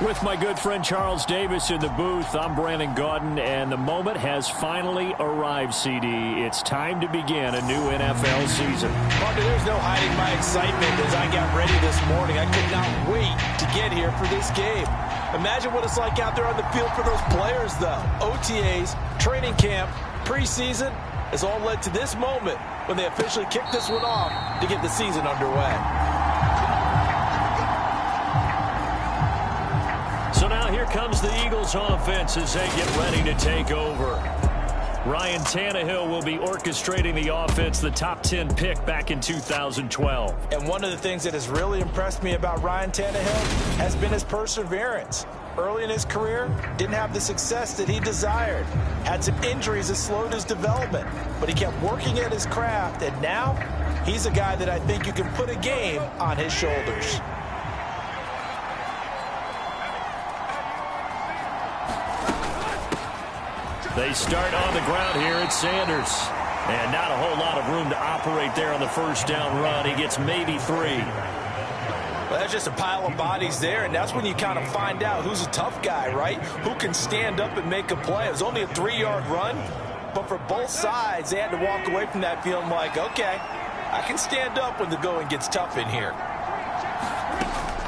With my good friend Charles Davis in the booth, I'm Brandon Gaudin, and the moment has finally arrived, CD. It's time to begin a new NFL season. Partner, there's no hiding my excitement as I got ready this morning. I could not wait to get here for this game. Imagine what it's like out there on the field for those players, though. OTAs, training camp, preseason has all led to this moment when they officially kick this one off to get the season underway. So now here comes the Eagles offense as they get ready to take over. Ryan Tannehill will be orchestrating the offense, the top 10 pick back in 2012. And one of the things that has really impressed me about Ryan Tannehill has been his perseverance. Early in his career, didn't have the success that he desired. Had some injuries that slowed his development, but he kept working at his craft, and now he's a guy that I think you can put a game on his shoulders. They start on the ground here at Sanders. And not a whole lot of room to operate there on the first down run. He gets maybe 3. Well, that's just a pile of bodies there, and that's when you kind of find out who's a tough guy, right? Who can stand up and make a play. It was only a 3-yard run, but for both sides, they had to walk away from that feeling like, okay, I can stand up when the going gets tough in here.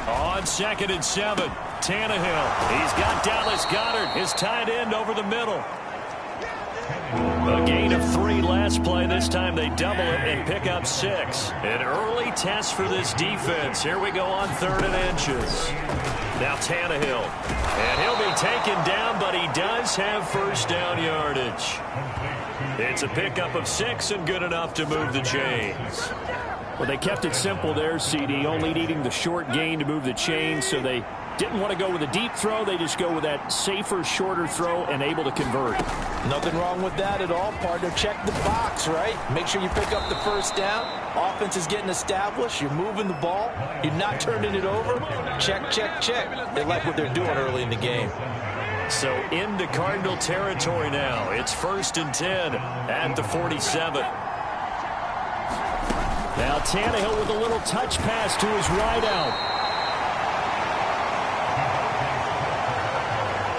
On 2nd and 7, Tannehill. He's got Dallas Goedert, his tight end, over the middle. A gain of 3 last play. This time they double it and pick up 6. An early test for this defense. Here we go on 3rd and inches. Now Tannehill. And he'll be taken down, but he does have first down yardage. It's a pickup of 6 and good enough to move the chains. Well, they kept it simple there, CD, only needing the short gain to move the chains, so they didn't want to go with a deep throw. They just go with that safer, shorter throw and able to convert. Nothing wrong with that at all, partner. Check the box, right? Make sure you pick up the first down. Offense is getting established. You're moving the ball. You're not turning it over. Check, check, check. They like what they're doing early in the game. So into Cardinal territory now. It's 1st and 10 at the 47. Now Tannehill with a little touch pass to his wideout.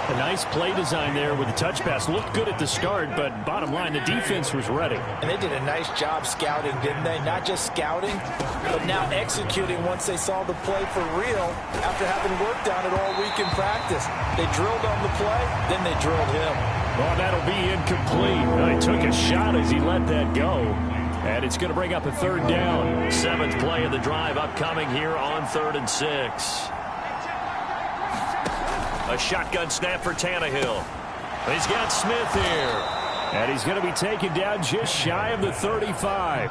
A nice play design there with the touch pass. Looked good at the start, but bottom line, the defense was ready. And they did a nice job scouting, didn't they? Not just scouting, but now executing once they saw the play for real after having worked on it all week in practice. They drilled on the play, then they drilled him. Well, that'll be incomplete. He took a shot as he let that go. And it's going to bring up a 3rd down. 7th play of the drive upcoming here on 3rd and 6. A shotgun snap for Tannehill. He's got Smith here. And he's going to be taken down just shy of the 35.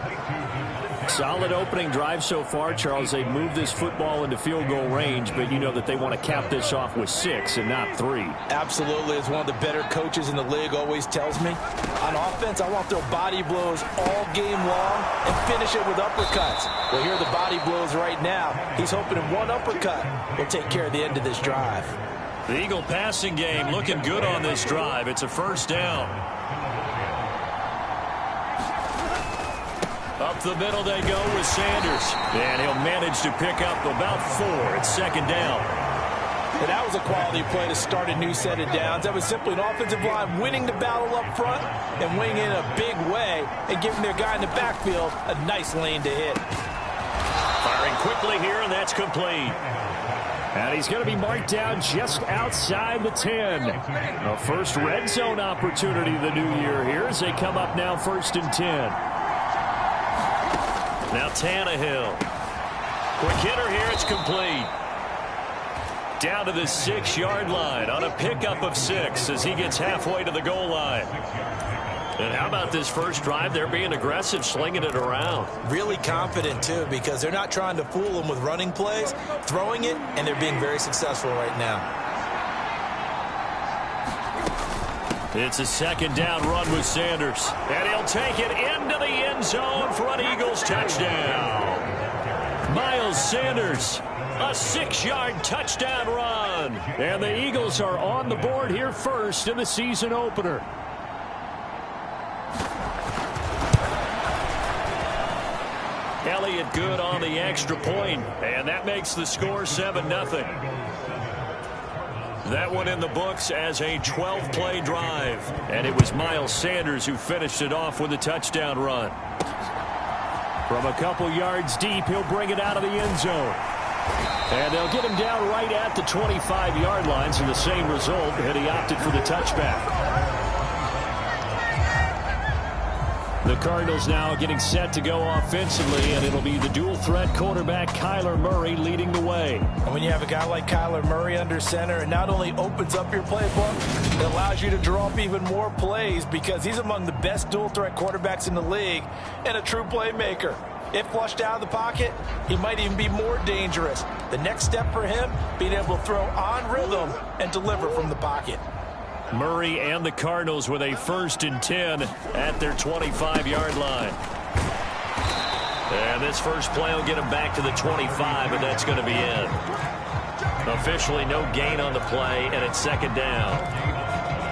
Solid opening drive so far, Charles. They've moved this football into field goal range, but you know that they want to cap this off with 6 and not 3. Absolutely. As one of the better coaches in the league always tells me, on offense, I want their body blows all game long and finish it with uppercuts. Well, here are the body blows right now. He's hoping in one uppercut will take care of the end of this drive. The Eagle passing game looking good on this drive. It's a 1st down. Up the middle they go with Sanders. And he'll manage to pick up about 4. It's 2nd down. And that was a quality play to start a new set of downs. That was simply an offensive line winning the battle up front and winning in a big way and giving their guy in the backfield a nice lane to hit. Firing quickly here, and that's complete. And he's going to be marked down just outside the 10. The first red zone opportunity of the new year here as they come up now 1st and 10. Now Tannehill. Quick hitter here, it's complete. Down to the 6-yard line on a pickup of 6 as he gets halfway to the goal line. And how about this first drive? They're being aggressive, slinging it around. Really confident, too, because they're not trying to fool them with running plays, throwing it, and they're being very successful right now. It's a 2nd down run with Sanders. And he'll take it into the end zone for an Eagles touchdown. Miles Sanders, a 6-yard touchdown run. And the Eagles are on the board here first in the season opener. Elliott good on the extra point, and that makes the score 7-0. That one in the books as a 12-play drive. And it was Miles Sanders who finished it off with a touchdown run. From a couple yards deep, he'll bring it out of the end zone. And they'll get him down right at the 25-yard line, so the same result, and he opted for the touchback. The Cardinals now getting set to go offensively, and it'll be the dual-threat quarterback Kyler Murray leading the way. And when you have a guy like Kyler Murray under center, it not only opens up your playbook, it allows you to draw up even more plays because he's among the best dual-threat quarterbacks in the league and a true playmaker. If flushed out of the pocket, he might even be more dangerous. The next step for him, being able to throw on rhythm and deliver from the pocket. Murray and the Cardinals with a 1st and 10 at their 25-yard line. And this first play will get him back to the 25, and that's going to be in. Officially no gain on the play, and it's 2nd down.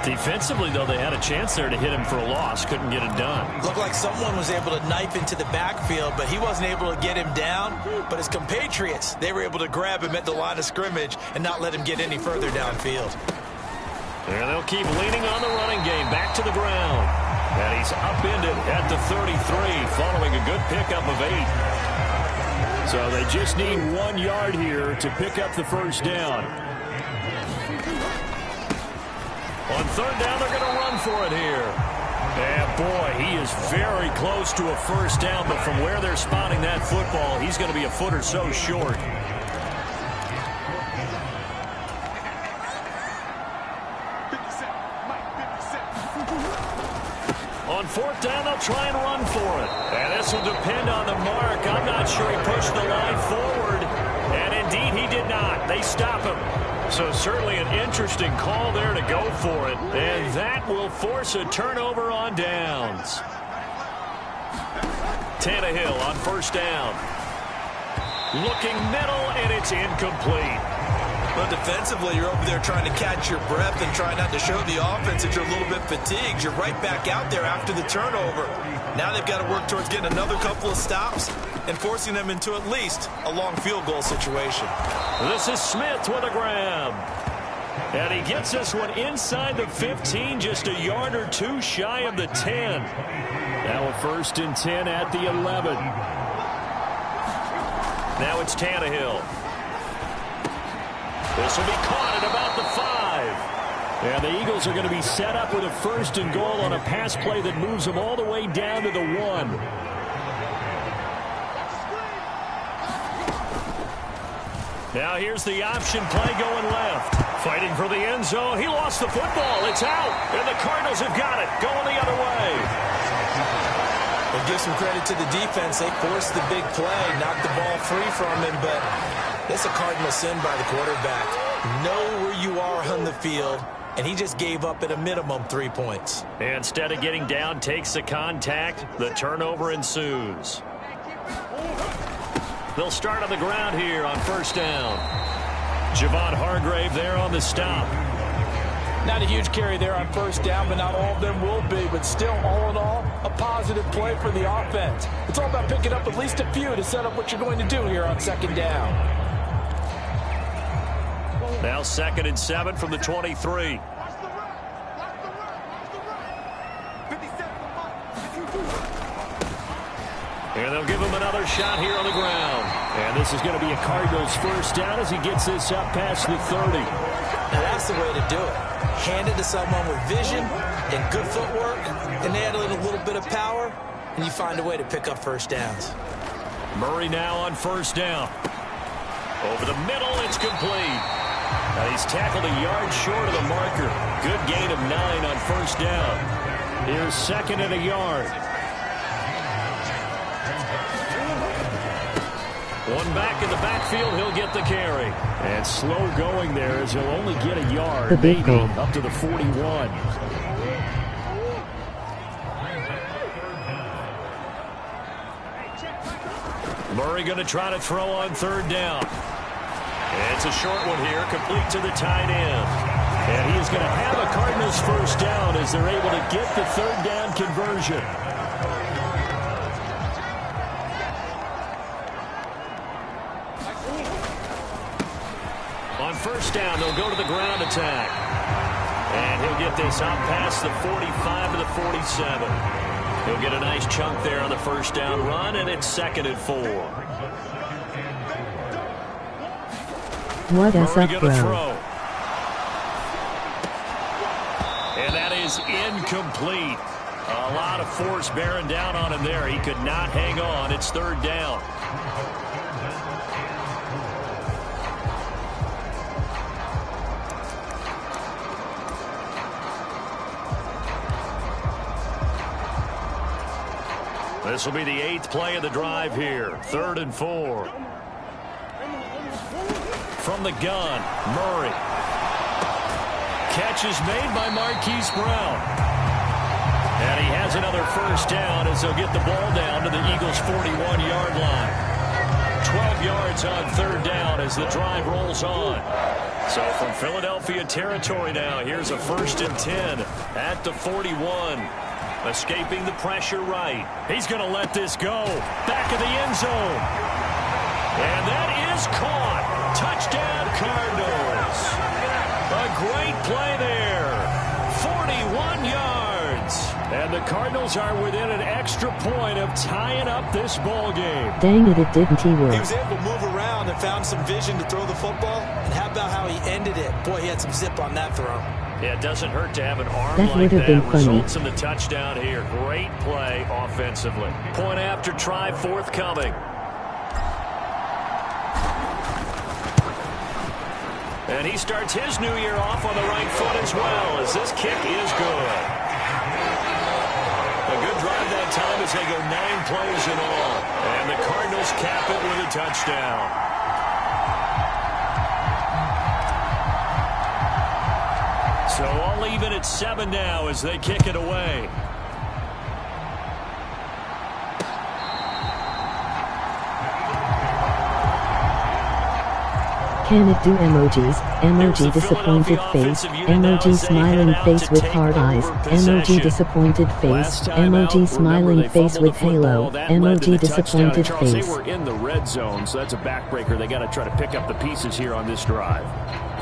Defensively, though, they had a chance there to hit him for a loss. Couldn't get it done. Looked like someone was able to knife into the backfield, but he wasn't able to get him down. But his compatriots, they were able to grab him at the line of scrimmage and not let him get any further downfield. And they'll keep leaning on the running game. Back to the ground. And he's upended at the 33 following a good pickup of 8. So they just need 1 yard here to pick up the first down. On 3rd down, they're going to run for it here. And boy, he is very close to a first down, but from where they're spotting that football, he's going to be a foot or so short. On 4th down, they'll try and run for it. And this will depend on the mark. I'm not sure he pushed the line forward. And indeed, he did not. They stop him. So certainly an interesting call there to go for it. And that will force a turnover on downs. Tannehill on 1st down. Looking middle, and it's incomplete. But defensively, you're over there trying to catch your breath and try not to show the offense that you're a little bit fatigued. You're right back out there after the turnover. Now they've got to work towards getting another couple of stops and forcing them into at least a long field goal situation. This is Smith with a grab. And he gets this one inside the 15, just a yard or two shy of the 10. Now a 1st and 10 at the 11. Now it's Tannehill. This will be caught at about the 5. And the Eagles are going to be set up with a 1st and goal on a pass play that moves them all the way down to the 1. Now here's the option play going left. Fighting for the end zone. He lost the football. It's out. And the Cardinals have got it. Going the other way. We'll give some credit to the defense. They forced the big play, knocked the ball free from him, but it's a cardinal sin by the quarterback. Know where you are on the field, and he just gave up at a minimum 3 points. Instead of getting down, takes the contact. The turnover ensues. They'll start on the ground here on 1st down. Javon Hargrave there on the stop. Not a huge carry there on 1st down, but not all of them will be. But still, all in all, a positive play for the offense. It's all about picking up at least a few to set up what you're going to do here on 2nd down. Now 2nd and 7 from the 23. And they'll give him another shot here on the ground. And this is going to be a Cardinals 1st down as he gets this up past the 30. Now that's the way to do it. Hand it to someone with vision and good footwork, and add in a little bit of power, and you find a way to pick up 1st downs. Murray now on 1st down. Over the middle, it's complete. Now he's tackled a yard short of the marker. Good gain of 9 on 1st down. Here's 2nd and a yard. One back in the backfield, he'll get the carry. And slow going there as he'll only get a yard, maybe up to the 41. Murray going to try to throw on 3rd down. And it's a short one here, complete to the tight end. And he is going to have a Cardinals 1st down as they're able to get the 3rd down conversion. On first down. They'll go to the ground attack. And he'll get this up past the 45 to the 47. He'll get a nice chunk there on the first down run, and it's 2nd and 4. What is up, bro? Throw. And that is incomplete. A lot of force bearing down on him there. He could not hang on. It's 3rd down. This will be the 8th play of the drive here. 3rd and 4. From the gun, Murray. Catch is made by Marquise Brown. And he has another first down as they'll get the ball down to the Eagles' 41-yard line. 12 yards on 3rd down as the drive rolls on. So from Philadelphia territory now, here's a 1st and 10 at the 41. Escaping the pressure right. He's going to let this go. Back of the end zone. And that is caught. Touchdown, Cardinals. A great play there. 41 yards. And the Cardinals are within an extra point of tying up this ball game. Dang it, it didn't work. He was able to move around and found some vision to throw the football. And how about how he ended it? Boy, he had some zip on that throw. Yeah, it doesn't hurt to have an arm that like that. Been funny. Results in the touchdown here. Great play offensively. Point after try forthcoming. And he starts his new year off on the right foot as well, as this kick is good. A good drive that time as they go 9 plays in all. And the Cardinals cap it with a touchdown. So all even at 7 now as they kick it away. Can it do emojis? Emoji disappointed face. Emoji smiling face with hard eyes. Emoji disappointed face. Emoji smiling face with halo. Emoji disappointed face. They were in the red zone, so that's a backbreaker. They got to try to pick up the pieces here on this drive.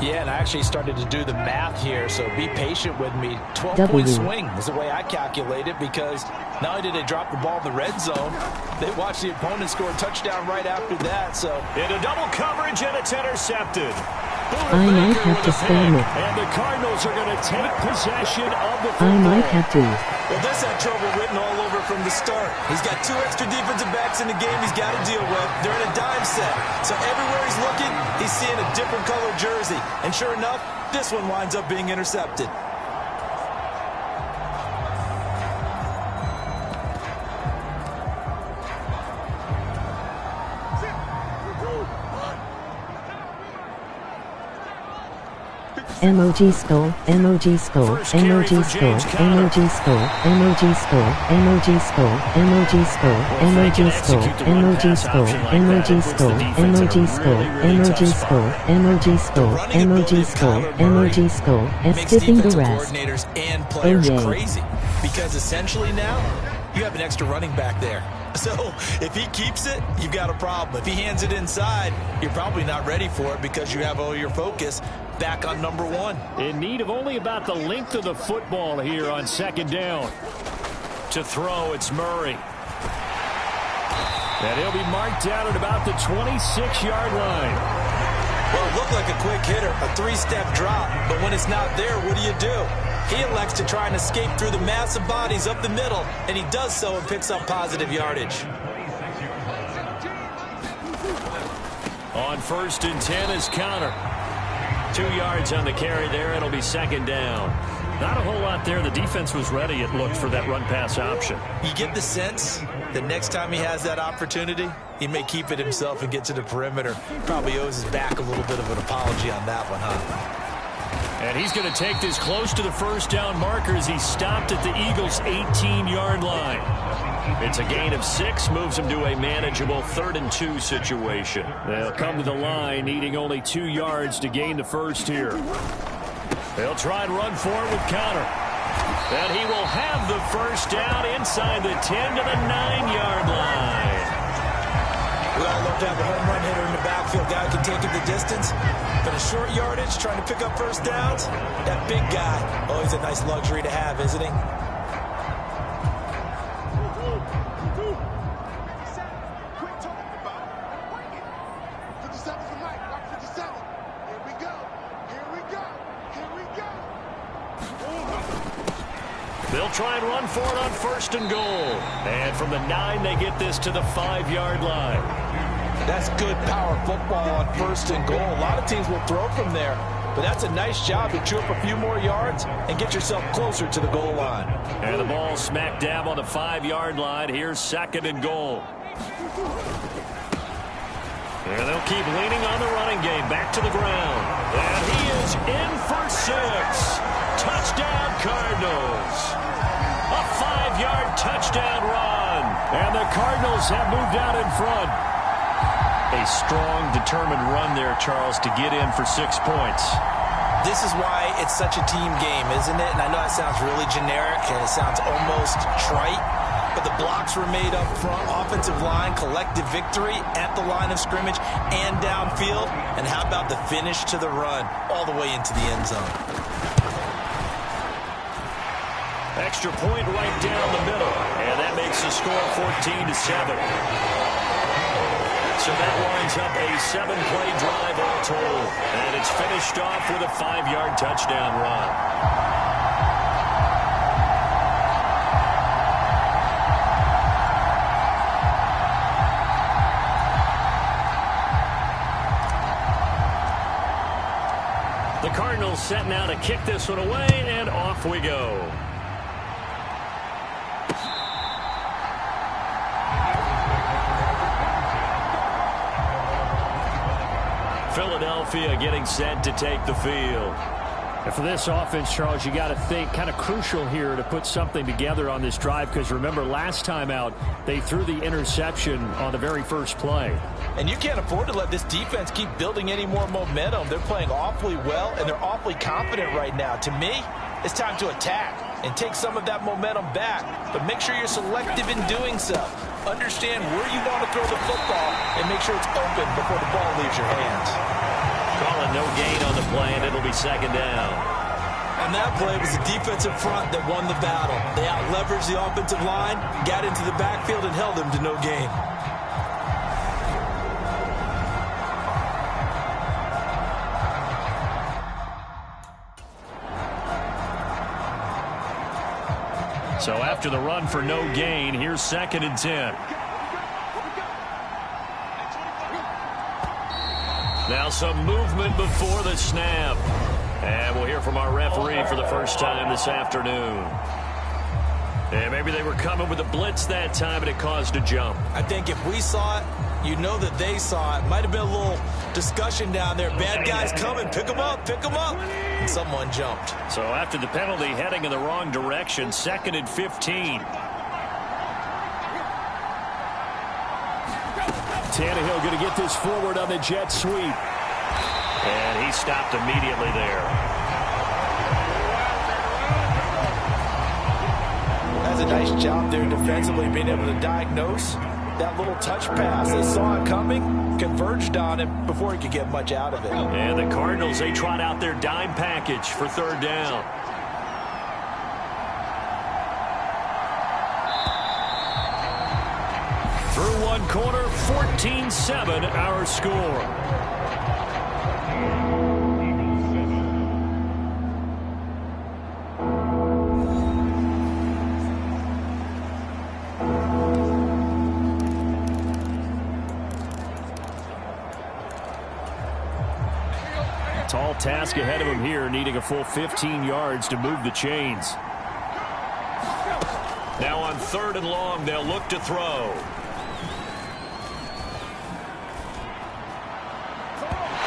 Yeah, and I actually started to do the math here, so be patient with me. 12-point swing is the way I calculate it, because not only did they drop the ball in the red zone, they watched the opponent score a touchdown right after that. So into double coverage, and it's intercepted. I might have to spam it. And the Cardinals are going to take possession of the football. I might have to. Well, this had trouble written all over from the start. He's got 2 extra defensive backs in the game he's got to deal with. They're in a dime set. So everywhere he's looking, he's seeing a different color jersey. And sure enough, this one winds up being intercepted. Emoji skull, emoji skull, emoji skull, emoji skull, emoji skull, emoji skull, emoji skull, emoji skull, emoji skull, emoji skull, emoji skull, emoji skull, emoji skull, emoji skull, emoji skull, and skipping the rest. And players crazy, because essentially now you have an extra running back there. So if he keeps it, you've got a problem. If he hands it inside, you're probably not ready for it, because you have all your focus back on number 1. In need of only about the length of the football here on 2nd down. To throw, it's Murray. And he'll be marked down at about the 26-yard line. Well, it looked like a quick hitter, a 3-step drop. But when it's not there, what do? He elects to try and escape through the massive bodies up the middle, and he does so and picks up positive yardage. On 1st and 10 is Connor. 2 yards on the carry there. It'll be 2nd down. Not a whole lot there. The defense was ready, it looked, for that run-pass option. You get the sense that next time he has that opportunity, he may keep it himself and get to the perimeter. Probably owes his back a little bit of an apology on that one, huh? And he's going to take this close to the first down marker as he stopped at the Eagles' 18-yard line. It's a gain of 6, moves him to a manageable 3rd and 2 situation. They'll come to the line needing only 2 yards to gain the first here. They'll try and run for it with Connor. And he will have the first down inside the 10 to the 9-yard line. We all love to have a home run hitter in the backfield. Guy who can take it the distance. But a short yardage, trying to pick up first downs, that big guy, always a nice luxury to have, isn't he? They'll try and run for it on 1st and goal. And from the 9, they get this to the 5-yard line. That's good power football on 1st and goal. A lot of teams will throw from there, but that's a nice job to chew up a few more yards and get yourself closer to the goal line. And the ball smack dab on the 5-yard line. Here's 2nd and goal. And they'll keep leaning on the running game. Back to the ground. And he is in for 6. Touchdown, Cardinals. A 5-yard touchdown run. And the Cardinals have moved out in front. A strong, determined run there, Charles, to get in for 6 points. This is why it's such a team game, isn't it? And I know that sounds really generic and it sounds almost trite, but the blocks were made up front, offensive line, collective victory at the line of scrimmage and downfield. And how about the finish to the run all the way into the end zone? Extra point right down the middle, and that makes the score 14-7. So that winds up a 7-play drive all told, and it's finished off with a 5-yard touchdown run. The Cardinals setting out to kick this one away, and off we go. Philadelphia getting set to take the field. And for this offense, Charles, you got to think kind of crucial here to put something together on this drive, because remember last time out they threw the interception on the very first play. And you can't afford to let this defense keep building any more momentum. They're playing awfully well and they're awfully confident right now. To me, it's time to attack and take some of that momentum back, but make sure you're selective in doing so. Understand where you want to throw the football and make sure it's open before the ball leaves your hands. Calling no gain on the play, and it'll be 2nd down. And that play was the defensive front that won the battle. They out-leveraged the offensive line, got into the backfield, and held them to no gain. So after the run for no gain, here's 2nd and 10. Now some movement before the snap. And we'll hear from our referee for the first time this afternoon. And maybe they were coming with a blitz that time and it caused a jump. I think if we saw it, you know that they saw it. Might have been a little discussion down there. Bad guys coming. Pick them up. Pick them up. And someone jumped. So after the penalty, heading in the wrong direction, 2nd and 15. Tannehill going to get this forward on the jet sweep. And he stopped immediately there. That's a nice job there defensively, being able to diagnose that little touch pass. They saw it coming, converged on it before he could get much out of it. And the Cardinals, they trot out their dime package for 3rd down. Through one quarter, 14-7 our score. Tall task ahead of him here, needing a full 15 yards to move the chains. Now on 3rd and long, they'll look to throw.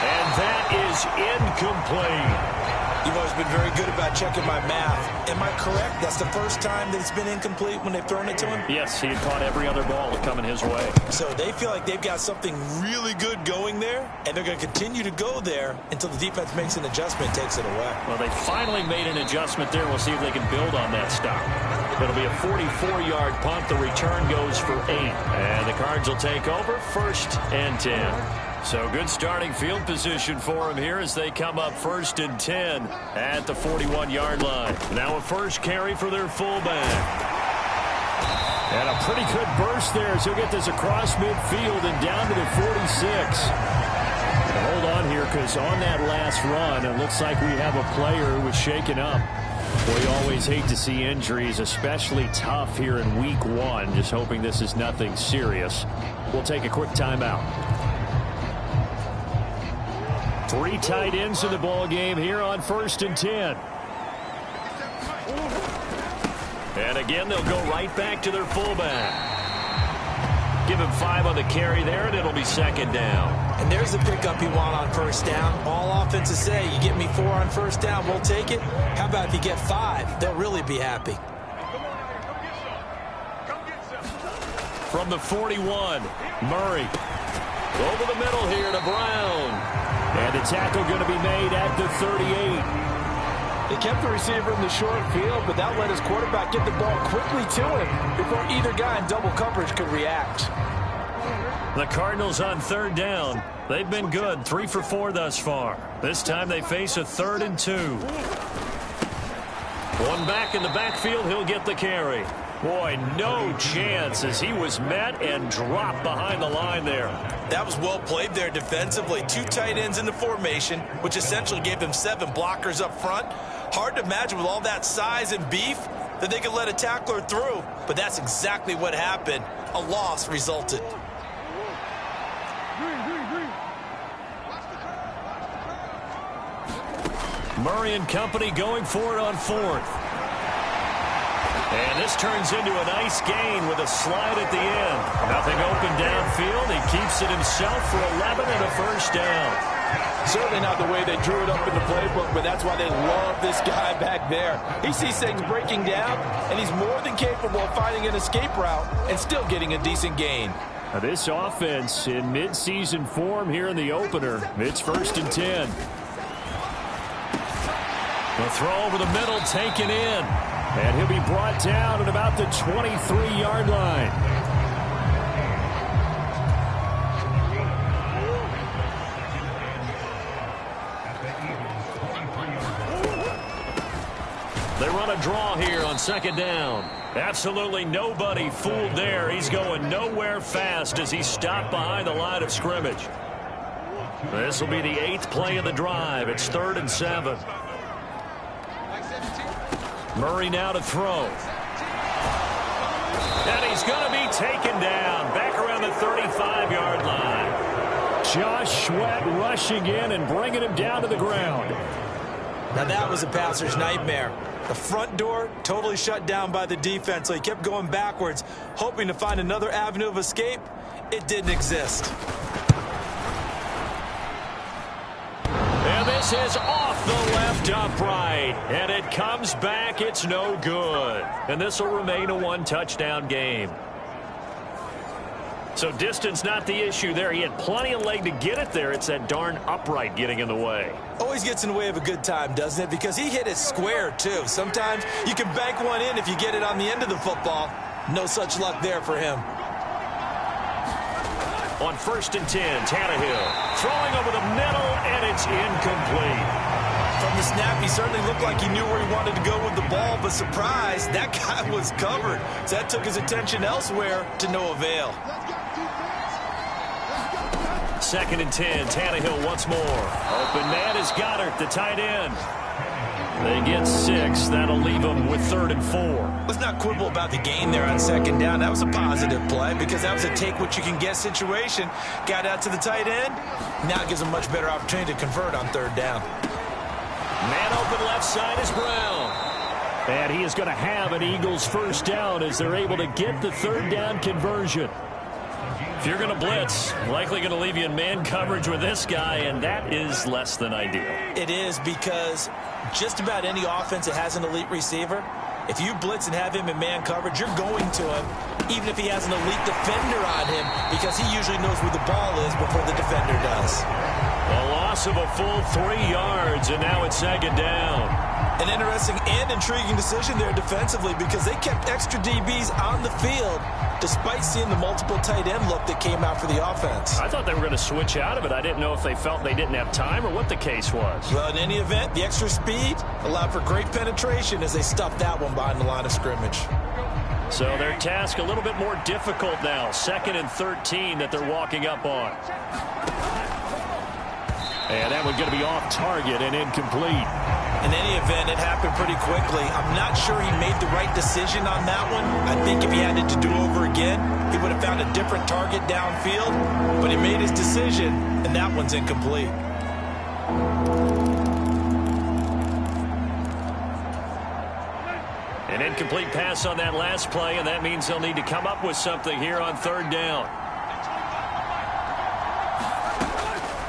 And that is incomplete. You've always been very good about checking my math. Am I correct? That's the first time that it's been incomplete when they've thrown it to him? Yes, he had caught every other ball coming his way. So they feel like they've got something really good going there, and they're going to continue to go there until the defense makes an adjustment, takes it away. Well, they finally made an adjustment there. We'll see if they can build on that stop. It'll be a 44-yard punt. The return goes for 8. And the Cards will take over 1st and 10. So good starting field position for them here as they come up 1st and 10 at the 41-yard line. Now a first carry for their fullback. And a pretty good burst there as he'll get this across midfield and down to the 46. And hold on here because on that last run, it looks like we have a player who was shaken up. Well, you always hate to see injuries, especially tough here in week 1. Just hoping this is nothing serious. We'll take a quick timeout. 3 tight ends in the ball game here on 1st and 10. And again, they'll go right back to their fullback. Give him 5 on the carry there, and it'll be 2nd down. And there's the pickup you want on 1st down. All offenses say, you get me 4 on 1st down, we'll take it. How about if you get 5? They'll really be happy. From the 41, Murray. Over the middle here to Brown. And the tackle going to be made at the 38. They kept the receiver in the short field, but that let his quarterback get the ball quickly to him before either guy in double coverage could react. The Cardinals on 3rd down. They've been good, 3 for 4 thus far. This time they face a 3rd and 2. One back in the backfield, he'll get the carry. Boy, no chance as he was met and dropped behind the line there. That was well played there defensively. 2 tight ends in the formation, which essentially gave them 7 blockers up front. Hard to imagine with all that size and beef that they could let a tackler through. But that's exactly what happened. A loss resulted. Murray and company going for it on 4th. And this turns into a nice gain with a slide at the end. Nothing open downfield. He keeps it himself for 11 and a 1st down. Certainly not the way they drew it up in the playbook, but that's why they love this guy back there. He sees things breaking down, and he's more than capable of finding an escape route and still getting a decent gain. Now this offense in midseason form here in the opener. It's 1st and 10. The throw over the middle taken in. And he'll be brought down at about the 23-yard line. They run a draw here on 2nd down. Absolutely nobody fooled there. He's going nowhere fast as he's stopped behind the line of scrimmage. This will be the 8th play of the drive. It's 3rd and 7. Murray now to throw. And he's going to be taken down back around the 35-yard line. Josh Sweat rushing in and bringing him down to the ground. Now that was a passer's nightmare. The front door totally shut down by the defense, so he kept going backwards, hoping to find another avenue of escape. It didn't exist. And this is off the left upright. And it comes back. It's no good. And this will remain a 1-touchdown game. So distance not the issue there. He had plenty of leg to get it there. It's that darn upright getting in the way. Always gets in the way of a good time, doesn't it? Because he hit it square, too. Sometimes you can bank one in if you get it on the end of the football. No such luck there for him. On 1st and 10, Tannehill throwing over the middle, and it's incomplete. From the snap, he certainly looked like he knew where he wanted to go with the ball, but surprise, that guy was covered. So that took his attention elsewhere to no avail. 2nd and 10, Tannehill once more. Open man is Goddard, the tight end. They get 6. That'll leave them with 3rd and 4. Let's not quibble about the gain there on 2nd down. That was a positive play because that was a take-what-you-can-get situation. Got out to the tight end. Now it gives him a much better opportunity to convert on 3rd down. Man open left side is Brown. And he is going to have an Eagles 1st down as they're able to get the 3rd down conversion. If you're going to blitz, likely going to leave you in man coverage with this guy, and that is less than ideal. It is, because just about any offense that has an elite receiver, if you blitz and have him in man coverage, you're going to him, even if he has an elite defender on him, because he usually knows where the ball is before the defender does. A loss of a full 3 yards, and now it's second down. An interesting and intriguing decision there defensively, because they kept extra DBs on the field despite seeing the multiple tight end look that came out for the offense. I thought they were going to switch out of it. I didn't know if they felt they didn't have time or what the case was. Well, in any event, the extra speed allowed for great penetration as they stuffed that one behind the line of scrimmage. So their task a little bit more difficult now. 2nd and 13 that they're walking up on. And that one's going to be off target and incomplete. In any event, it happened pretty quickly. I'm not sure he made the right decision on that one. I think if he had it to do over again, he would have found a different target downfield. But he made his decision, and that one's incomplete. An incomplete pass on that last play, and that means they'll need to come up with something here on 3rd down.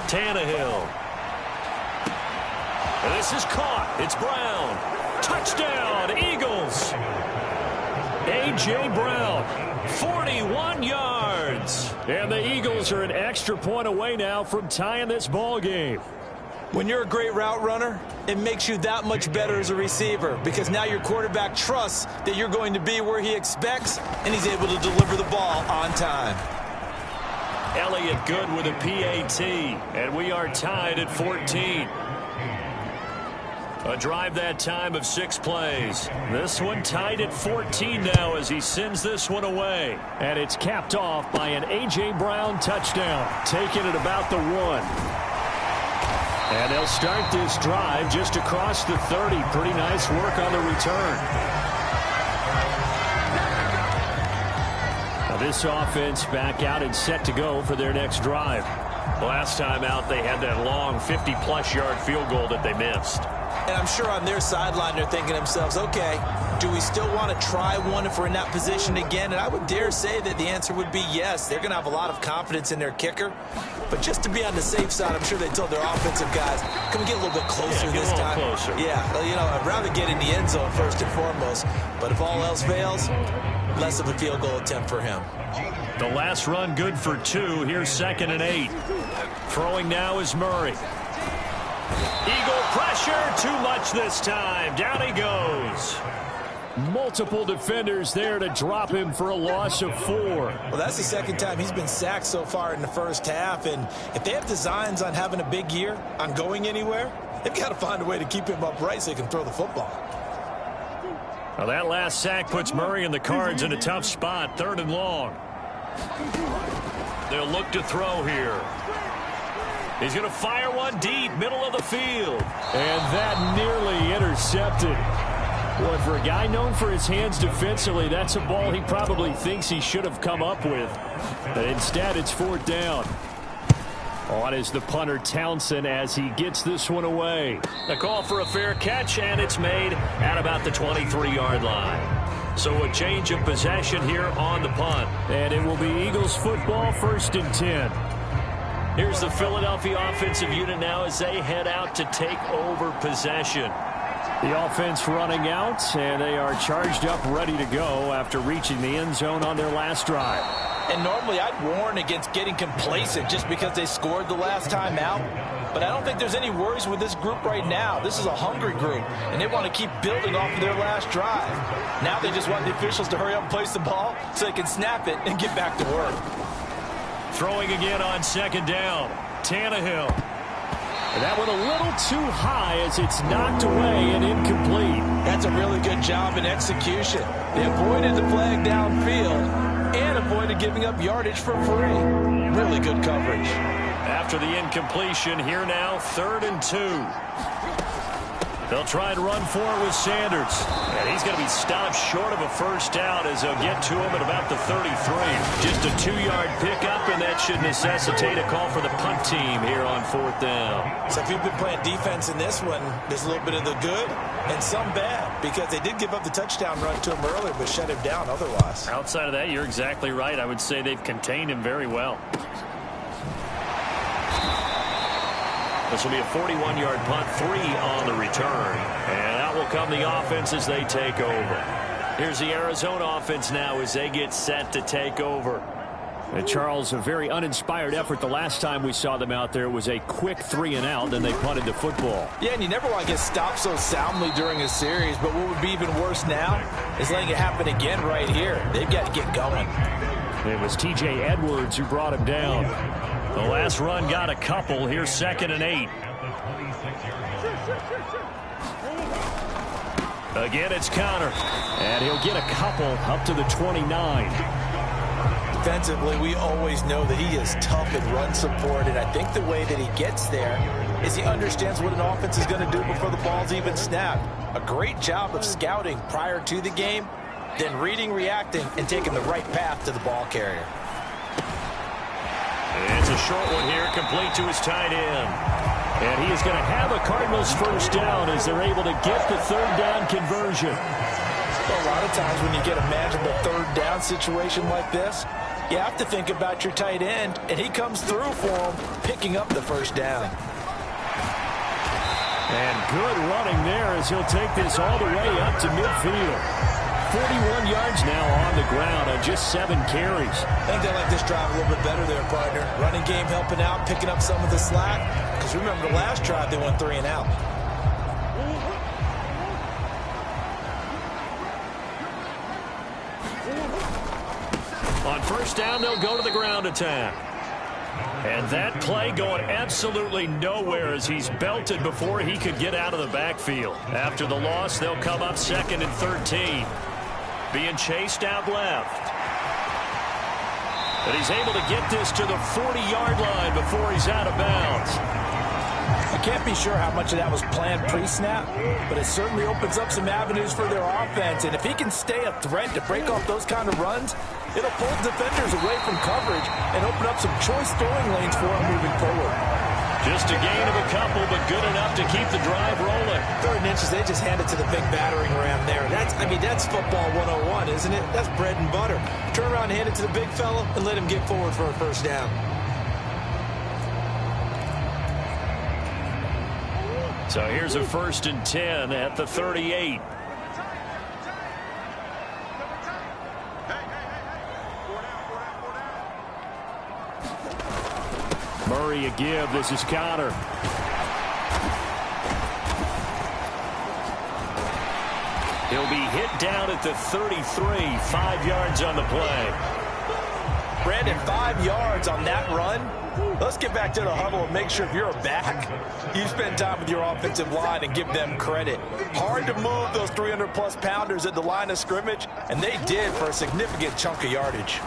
Tannehill. And this is caught. It's Brown. Touchdown, Eagles. A.J. Brown, 41 yards. And the Eagles are an extra point away now from tying this ball game. When you're a great route runner, it makes you that much better as a receiver, because now your quarterback trusts that you're going to be where he expects, and he's able to deliver the ball on time. Elliott good with a PAT, and we are tied at 14. A drive that time of 6 plays. This one tied at 14 now as he sends this one away. And it's capped off by an A.J. Brown touchdown, taking it about the 1. And they'll start this drive just across the 30. Pretty nice work on the return. Now this offense back out and set to go for their next drive. Last time out, they had that long 50-plus yard field goal that they missed. And I'm sure on their sideline they're thinking to themselves, okay, do we still want to try one if we're in that position again? And I would dare say that the answer would be yes. They're going to have a lot of confidence in their kicker. But just to be on the safe side, I'm sure they told their offensive guys, can we get a little bit closer this time? Closer. Yeah, well, you know, I'd rather get in the end zone first and foremost. But if all else fails, less of a field goal attempt for him. The last run good for 2. Here's 2nd and 8. Throwing now is Murray. Eagle pressure, too much this time. Down he goes. Multiple defenders there to drop him for a loss of 4. Well, that's the 2nd time he's been sacked so far in the first half. And if they have designs on having a big year, on going anywhere, they've got to find a way to keep him upright so he can throw the football. Well, that last sack puts Murray and the Cards in a tough spot. 3rd and long. They'll look to throw here. He's going to fire one deep, middle of the field. And that nearly intercepted. Boy, for a guy known for his hands defensively, that's a ball he probably thinks he should have come up with. But instead, it's 4th down. On is the punter Townsend as he gets this one away. A call for a fair catch, and it's made at about the 23-yard line. So a change of possession here on the punt. And it will be Eagles football, 1st and 10. Here's the Philadelphia offensive unit now as they head out to take over possession. The offense running out, and they are charged up, ready to go after reaching the end zone on their last drive. And normally I'd warn against getting complacent just because they scored the last time out. But I don't think there's any worries with this group right now. This is a hungry group, and they want to keep building off of their last drive. Now they just want the officials to hurry up and place the ball so they can snap it and get back to work. Throwing again on 2nd down. Tannehill. And that one a little too high as it's knocked away and incomplete. That's a really good job in execution. They avoided the flag downfield and avoided giving up yardage for free. Really good coverage. After the incompletion, here now, 3rd and 2. They'll try and run for it with Sanders. And he's going to be stopped short of a first down as they'll get to him at about the 33. Just a 2-yard pickup, and that should necessitate a call for the punt team here on 4th down. So if you've been playing defense in this one, there's a little bit of the good and some bad, because they did give up the touchdown run to him earlier, but shut him down otherwise. Outside of that, you're exactly right. I would say they've contained him very well. This will be a 41-yard punt, 3 on the return. And out will come the offense as they take over. Here's the Arizona offense now as they get set to take over. And Charles, a very uninspired effort the last time we saw them out there. It was a quick 3 and out, then they punted the football. Yeah, and you never want to get stopped so soundly during a series, but what would be even worse now is letting it happen again right here. They've got to get going. It was T.J. Edwards who brought him down. The last run got a couple. Here's 2nd and 8. Again, it's Connor. And he'll get a couple up to the 29. Defensively, we always know that he is tough in run support, and I think the way that he gets there is he understands what an offense is going to do before the ball's even snapped. A great job of scouting prior to the game, then reading, reacting, and taking the right path to the ball carrier. It's a short one here, complete to his tight end. And he is going to have a Cardinals first down as they're able to get the 3rd down conversion. Well, a lot of times when you get a manageable 3rd down situation like this, you have to think about your tight end, and he comes through for him, picking up the first down. And good running there as he'll take this all the way up to midfield. 41 yards now on the ground on just 7 carries. I think they like this drive a little bit better there, partner. Running game helping out, picking up some of the slack. Because remember, the last drive they went 3 and out. On first down, they'll go to the ground attack. And that play going absolutely nowhere as he's belted before he could get out of the backfield. After the loss, they'll come up 2nd and 13. Being chased out left. But he's able to get this to the 40-yard line before he's out of bounds. I can't be sure how much of that was planned pre-snap, but it certainly opens up some avenues for their offense. And if he can stay a threat to break off those kind of runs, it'll pull defenders away from coverage and open up some choice throwing lanes for him moving forward. Just a gain of a couple, but good enough to keep the drive rolling. 3rd inches, they just hand it to the big battering ram there. That's football 101, isn't it? That's bread and butter. Turn around and hand it to the big fella and let him get forward for a first down. So here's a 1st and 10 at the 38. Murray a give. This is Connor. He'll be hit down at the 33. 5 yards on the play. Brandon, 5 yards on that run. Let's get back to the huddle and make sure if you're a back, you spend time with your offensive line and give them credit. Hard to move those 300-plus pounders at the line of scrimmage, and they did for a significant chunk of yardage.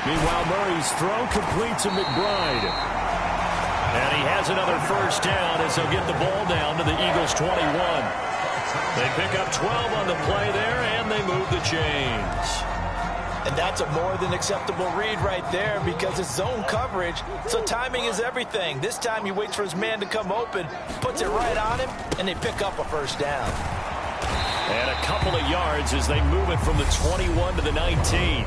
Meanwhile, Murray's throw complete to McBride. And he has another first down as they'll get the ball down to the Eagles' 21. They pick up 12 on the play there, and they move the chains. And that's a more than acceptable read right there because it's zone coverage, so timing is everything. This time he waits for his man to come open, puts it right on him, and they pick up a first down. And a couple of yards as they move it from the 21 to the 19.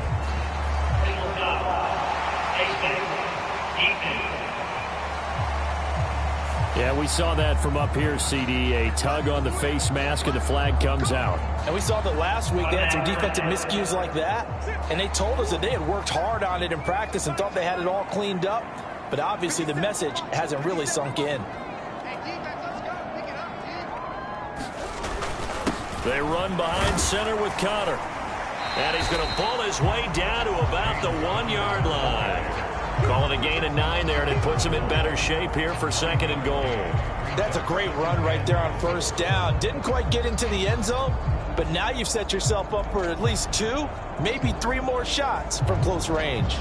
Yeah, we saw that from up here, CD. A tug on the face mask, and the flag comes out. And we saw that last week they had some defensive miscues like that, and they told us that they had worked hard on it in practice and thought they had it all cleaned up, but obviously the message hasn't really sunk in. They run behind center with Connor. And he's going to pull his way down to about the 1-yard line. Calling a gain of 9 there, and it puts him in better shape here for 2nd and goal. That's a great run right there on first down. Didn't quite get into the end zone, but now you've set yourself up for at least 2, maybe 3 more shots from close range.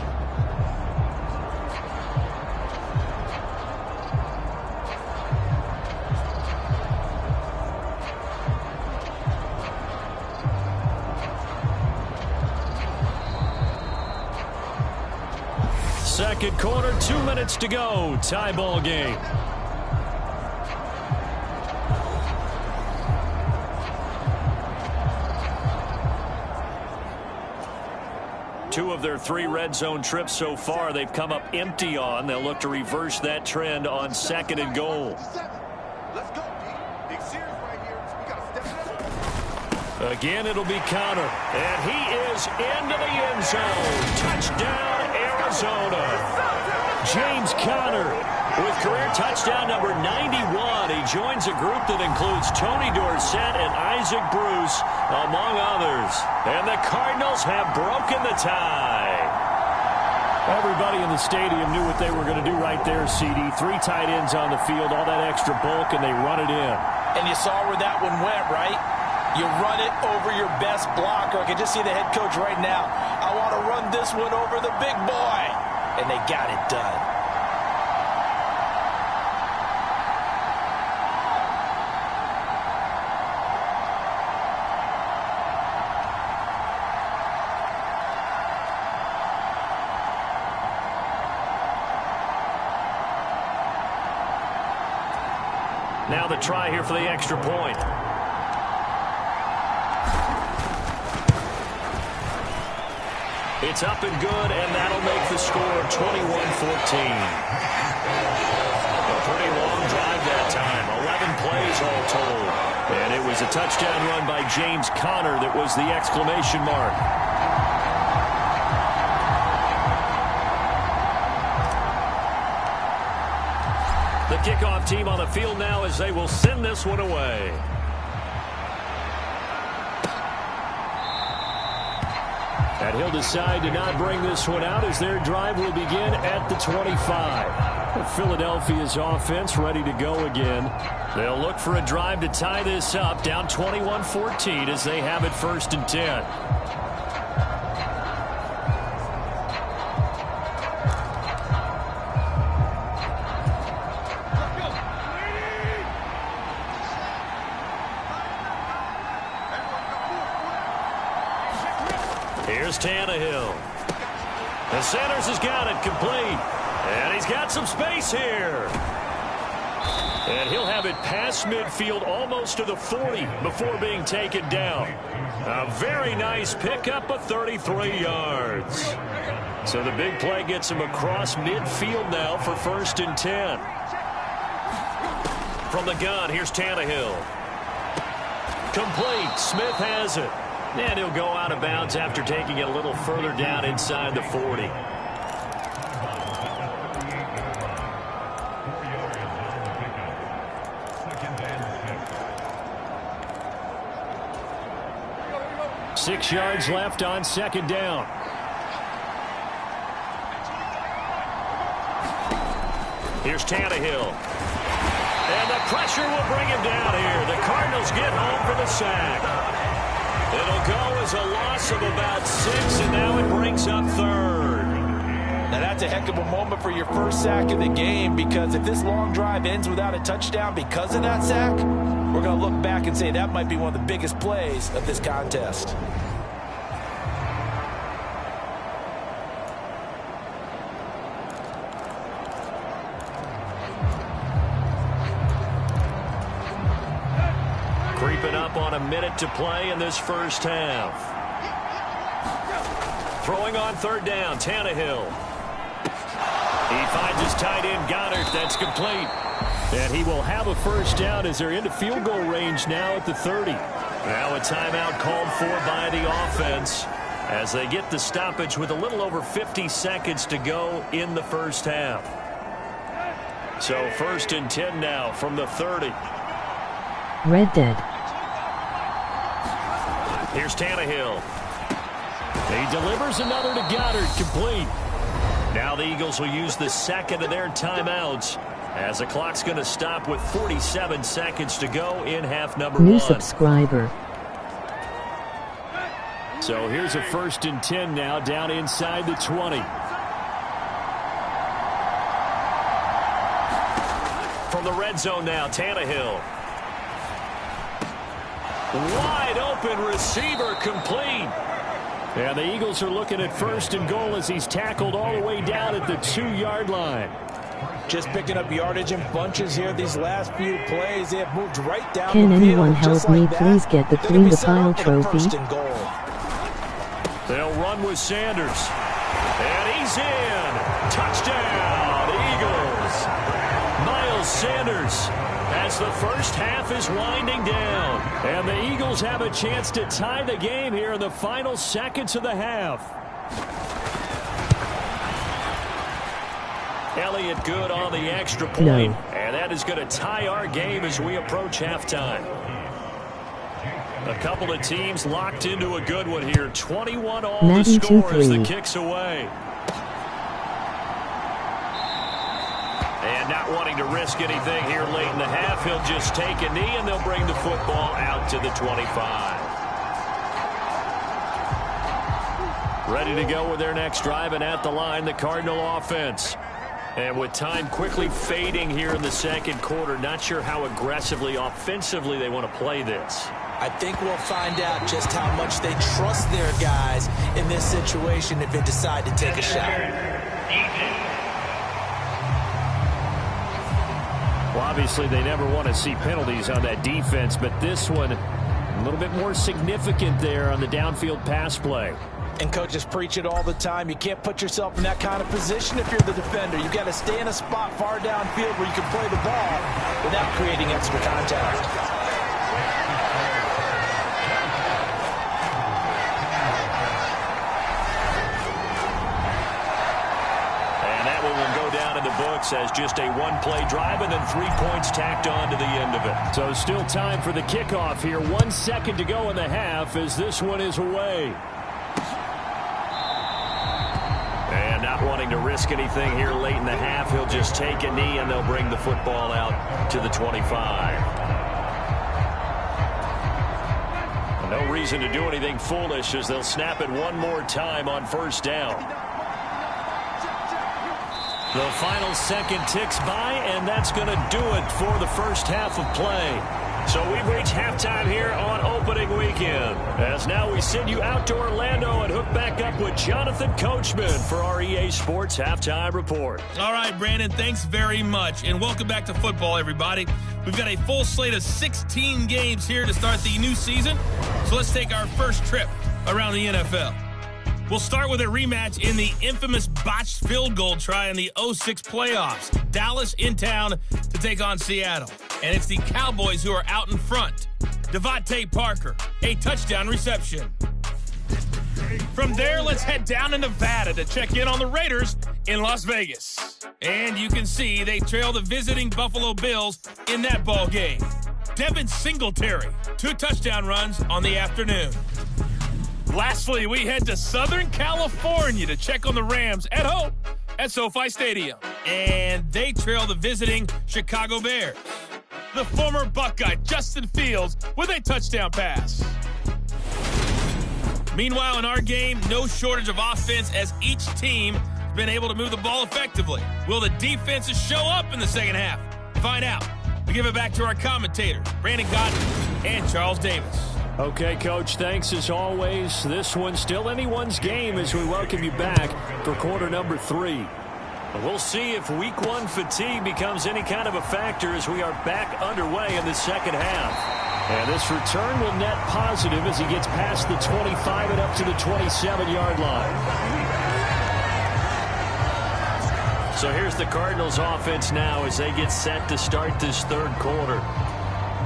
second quarter, 2 minutes to go. Tie ball game. Two of their 3 red zone trips so far, they've come up empty on. They'll look to reverse that trend on second and goal. Again, it'll be Connor. And he is into the end zone. Touchdown, Arizona. James Conner with career touchdown number 91. He joins a group that includes Tony Dorsett and Isaac Bruce, among others. And the Cardinals have broken the tie. Everybody in the stadium knew what they were going to do right there, CD. 3 tight ends on the field, all that extra bulk, and they run it in. And you saw where that one went, right? You run it over your best blocker. I can just see the head coach right now. I want to run this one over the big boy. And they got it done. Now the try here for the extra point. It's up and good, and that'll make the score 21-14. A pretty long drive that time, 11 plays all told. And it was a touchdown run by James Conner that was the exclamation mark. The kickoff team on the field now as they will send this one away. And he'll decide to not bring this one out as their drive will begin at the 25. Philadelphia's offense ready to go again. They'll look for a drive to tie this up, down 21-14 as they have it 1st and 10. Here's Tannehill. And Sanders has got it complete. And he's got some space here. And he'll have it past midfield almost to the 40 before being taken down. A very nice pickup of 33 yards. So the big play gets him across midfield now for 1st and 10. From the gun, here's Tannehill. Complete. Smith has it. And he'll go out of bounds after taking it a little further down inside the 40. Six yards left on 2nd down. Here's Tannehill. And the pressure will bring him down here. The Cardinals get home for the sack. It'll go as a loss of about 6, and now it brings up 3rd. Now that's a heck of a moment for your first sack of the game, because if this long drive ends without a touchdown because of that sack, we're going to look back and say that might be one of the biggest plays of this contest. Creeping up on a minute to play in this first half. Throwing on 3rd down, Tannehill. He finds his tight end, Goddard. That's complete. And he will have a 1st down as they're into field goal range now at the 30. Now a timeout called for by the offense as they get the stoppage with a little over 50 seconds to go in the first half. So 1st and 10 now from the 30. Red Dead. Here's Tannehill. He delivers another to Goddard, complete. Now the Eagles will use the 2nd of their timeouts as the clock's going to stop with 47 seconds to go in half number 1. New subscriber. So here's a 1st and 10 now down inside the 20. From the red zone now, Tannehill. Wide open receiver, complete. And the Eagles are looking at 1st and goal as he's tackled all the way down at the 2-yard line. Just picking up yardage in bunches here. These last few plays, they have moved right down Can the field. anyone help me please get the Clean the Pile trophy? They'll run with Sanders. And he's in. Touchdown, Eagles. Miles Sanders as the first half is winding down. And the Eagles have a chance to tie the game here in the final seconds of the half. Elliott good on the extra point. No. And that is going to tie our game as we approach halftime. A couple of teams locked into a good one here. 21 all Madden the score as the 2-3. kick's away. And not wanting to risk anything here late in the half, he'll just take a knee and they'll bring the football out to the 25. Ready to go with their next drive, and at the line, the Cardinal offense. And with time quickly fading here in the second quarter, not sure how aggressively, offensively they want to play this. I think we'll find out just how much they trust their guys in this situation if they decide to take a shot. Well, obviously they never want to see penalties on that defense, but this one a little bit more significant there on the downfield pass play. And coaches preach it all the time. You can't put yourself in that kind of position if you're the defender. You've got to stay in a spot far downfield where you can play the ball without creating extra contact. And that one will go down in the books as just a one-play drive and then 3 points tacked on to the end of it. So still time for the kickoff here. 1 second to go in the half as this one is away. And not wanting to risk anything here late in the half, he'll just take a knee and they'll bring the football out to the 25. No reason to do anything foolish as they'll snap it one more time on 1st down. The final second ticks by, and that's going to do it for the first half of play. So we've reached halftime here on opening weekend. As now we send you out to Orlando and hook back up with Jonathan Coachman for our EA Sports Halftime Report. All right, Brandon, thanks very much. And welcome back to football, everybody. We've got a full slate of 16 games here to start the new season. So let's take our first trip around the NFL. We'll start with a rematch in the infamous botched field goal try in the 06 playoffs. Dallas in town to take on Seattle. And it's the Cowboys who are out in front. Devontae Parker, a touchdown reception. From there, let's head down to Nevada to check in on the Raiders in Las Vegas. And you can see they trail the visiting Buffalo Bills in that ball game. Devin Singletary, 2 touchdown runs on the afternoon. Lastly, we head to Southern California to check on the Rams at home at SoFi Stadium. And they trail the visiting Chicago Bears. The former Buckeye, Justin Fields, with a touchdown pass. Meanwhile, in our game, no shortage of offense as each team has been able to move the ball effectively. Will the defenses show up in the second half? Find out. We give it back to our commentators, Brandon Godden and Charles Davis. Okay, Coach, thanks as always. This one's still anyone's game as we welcome you back for quarter number 3. We'll see if week 1 fatigue becomes any kind of a factor as we are back underway in the second half. And this return will net positive as he gets past the 25 and up to the 27-yard line. So here's the Cardinals offense now as they get set to start this third quarter.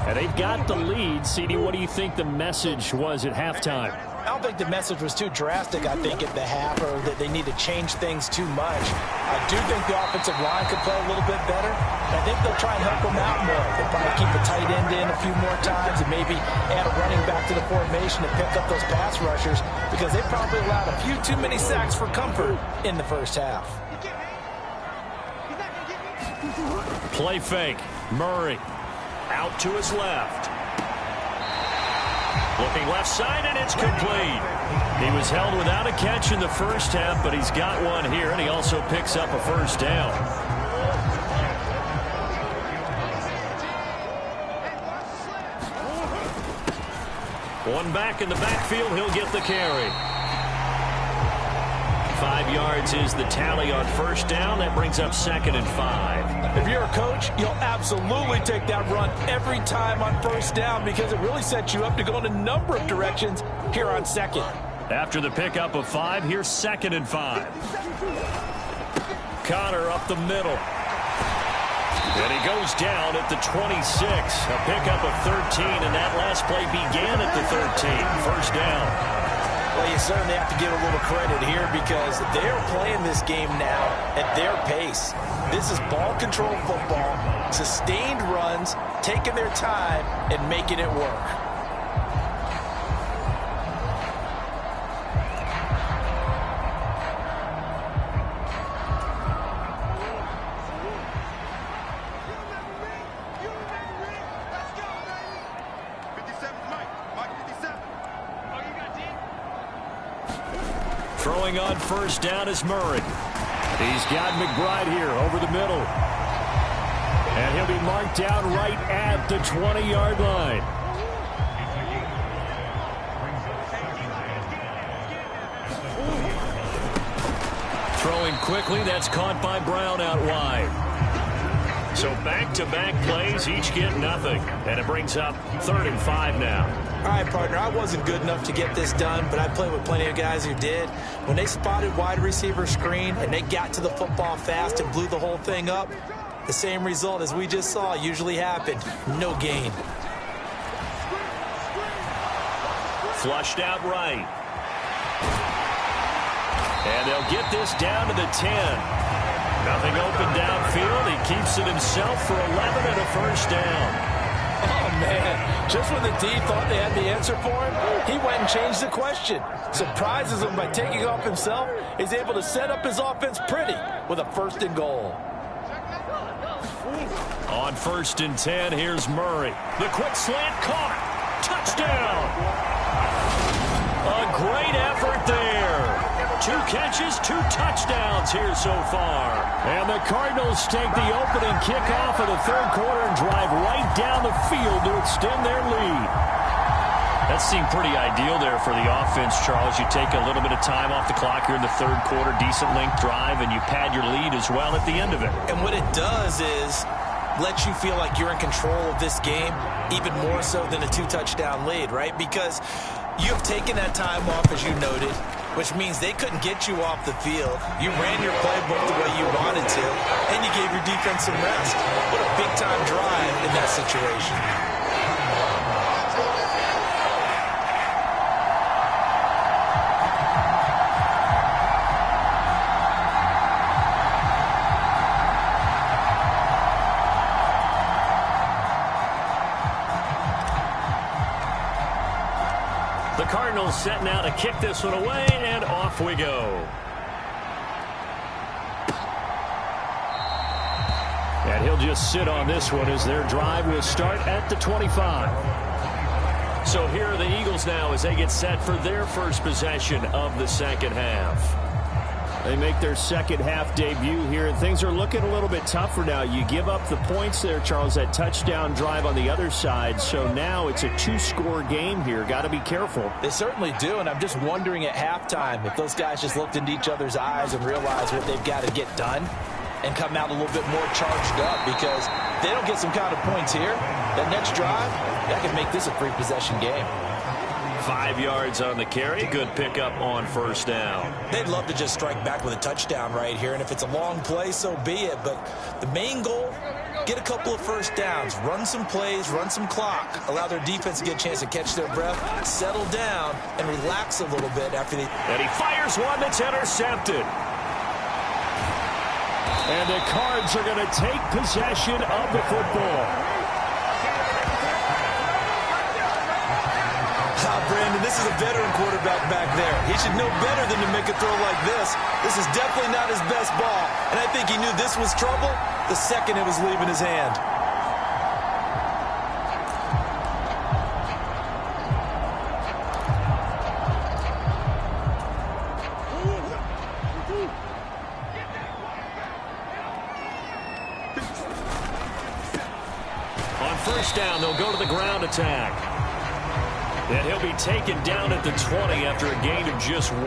And they've got the lead. CD, what do you think the message was at halftime? I don't think the message was too drastic, I think, at the half, or that they need to change things too much. I do think the offensive line could play a little bit better. I think they'll try and help them out more. They'll probably keep the tight end in a few more times and maybe add a running back to the formation to pick up those pass rushers because they probably allowed a few too many sacks for comfort in the first half. Play fake. Murray out to his left. Looking left side, and it's complete. He was held without a catch in the first half, but he's got one here, and he also picks up a first down. One back in the backfield, he'll get the carry. 5 yards is the tally on first down. That brings up 2nd and 5. If you're a coach, you'll absolutely take that run every time on first down because it really sets you up to go in a number of directions here on 2nd. After the pickup of 5, here's 2nd and 5. Connor up the middle. And he goes down at the 26. A pickup of 13, and that last play began at the 13. First down. Well, you certainly have to give a little credit here because they're playing this game now at their pace. This is ball control football, sustained runs, taking their time and making it work. Throwing on first down is Murray. He's got McBride here over the middle. And he'll be marked down right at the 20-yard line. Throwing quickly, that's caught by Brown out wide. So back-to-back plays, each get nothing. And it brings up 3rd and 5 now. All right, partner, I wasn't good enough to get this done, but I played with plenty of guys who did. When they spotted wide receiver screen and they got to the football fast and blew the whole thing up, the same result as we just saw usually happened. No gain. Flushed out right. And they'll get this down to the 10. Nothing open downfield. He keeps it himself for 11 and a first down. Oh, man. Just when the D thought they had the answer for him, he went and changed the question. Surprises him by taking off himself. He's able to set up his offense pretty with a 1st and goal. On 1st and 10, here's Murray. The quick slant caught. Touchdown. A great effort there. 2 catches, 2 touchdowns here so far. And the Cardinals take the opening kickoff of the 3rd quarter and drive right down the field to extend their lead. That seemed pretty ideal there for the offense, Charles. You take a little bit of time off the clock here in the 3rd quarter, decent length drive, and you pad your lead as well at the end of it. And what it does is let you feel like you're in control of this game, even more so than a 2-touchdown lead, right? Because you have taken that time off, as you noted, which means they couldn't get you off the field. You ran your playbook the way you wanted to, and you gave your defense some rest. What a big-time drive in that situation. The Cardinals set now to kick this one away, and off we go. And he'll just sit on this one as their drive will start at the 25. So here are the Eagles now as they get set for their first possession of the 2nd half. They make their 2nd half debut here, and things are looking a little bit tougher now. You give up the points there, Charles, that touchdown drive on the other side. So now it's a 2-score game here. Got to be careful. They certainly do, and I'm just wondering at halftime if those guys just looked into each other's eyes and realized what they've got to get done and come out a little bit more charged up, because if they don't get some kind of points here, that next drive, that could make this a 3-possession game. 5 yards on the carry. Good pickup on first down. They'd love to just strike back with a touchdown right here, and if it's a long play, so be it. But the main goal, get a couple of first downs, run some plays, run some clock, allow their defense to get a chance to catch their breath, settle down, and relax a little bit after they... And he fires one that's intercepted. And the Cards are going to take possession of the football. Brandon, this is a veteran quarterback back there. He should know better than to make a throw like this. This is definitely not his best ball, and I think he knew this was trouble the second it was leaving his hand. On first down, they'll go to the ground attack. And he'll be taken down at the 20 after a gain of just 1.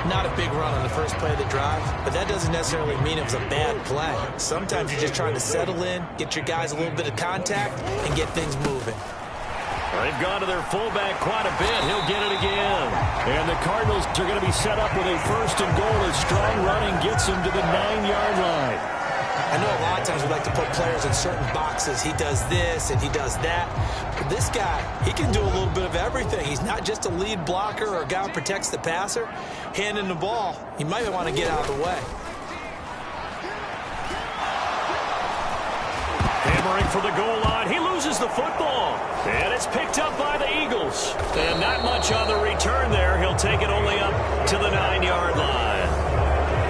Not a big run on the first play of the drive, but that doesn't necessarily mean it was a bad play. Sometimes you're just trying to settle in, get your guys a little bit of contact, and get things moving. They've gone to their fullback quite a bit. He'll get it again. And the Cardinals are going to be set up with a first and goal. A strong running gets them to the 9-yard line. I know a lot of times we like to put players in certain boxes. He does this and he does that. But this guy, he can do a little bit of everything. He's not just a lead blocker or a guy who protects the passer. Handing the ball, he might want to get out of the way. Hammering for the goal line. He loses the football. And it's picked up by the Eagles. And not much on the return there. He'll take it only up to the 9-yard line.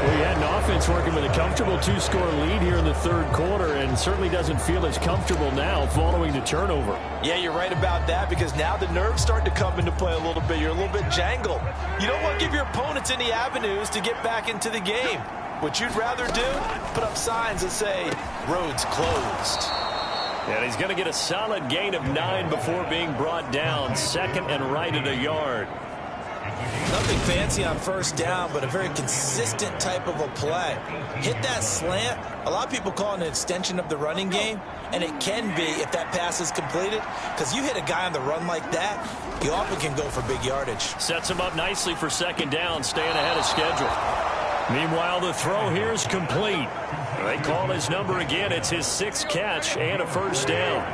Well, he had an offense working with a comfortable 2-score lead here in the third quarter and certainly doesn't feel as comfortable now following the turnover. Yeah, you're right about that because now the nerves start to come into play a little bit. You're a little bit jangled. You don't want to give your opponents any avenues to get back into the game. What you'd rather do, put up signs that say, roads closed. And he's going to get a solid gain of 9 before being brought down. Second and right at a yard. Nothing fancy on first down, but a very consistent type of a play. Hit that slant. A lot of people call it an extension of the running game, and it can be if that pass is completed, because you hit a guy on the run like that, you often can go for big yardage. Sets him up nicely for second down, staying ahead of schedule. Meanwhile, the throw here is complete. They call his number again. It's his 6th catch and a first down.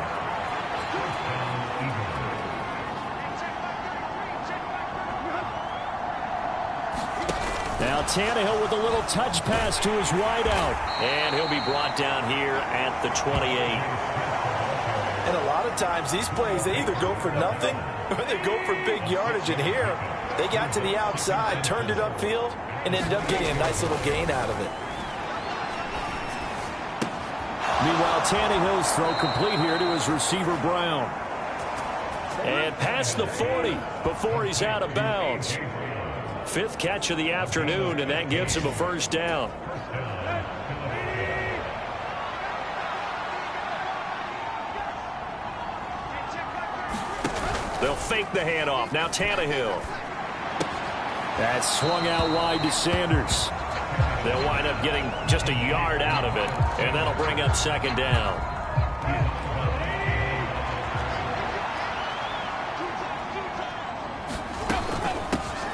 Now Tannehill with a little touch pass to his wideout. And he'll be brought down here at the 28. And a lot of times these plays, they either go for nothing or they go for big yardage. And here, they got to the outside, turned it upfield, and ended up getting a nice little gain out of it. Meanwhile, Tannehill's throw complete here to his receiver, Brown. And past the 40 before he's out of bounds. 5th catch of the afternoon, and that gives him a first down. They'll fake the handoff. Now Tannehill. That's swung out wide to Sanders. They'll wind up getting just a yard out of it, and that'll bring up second down.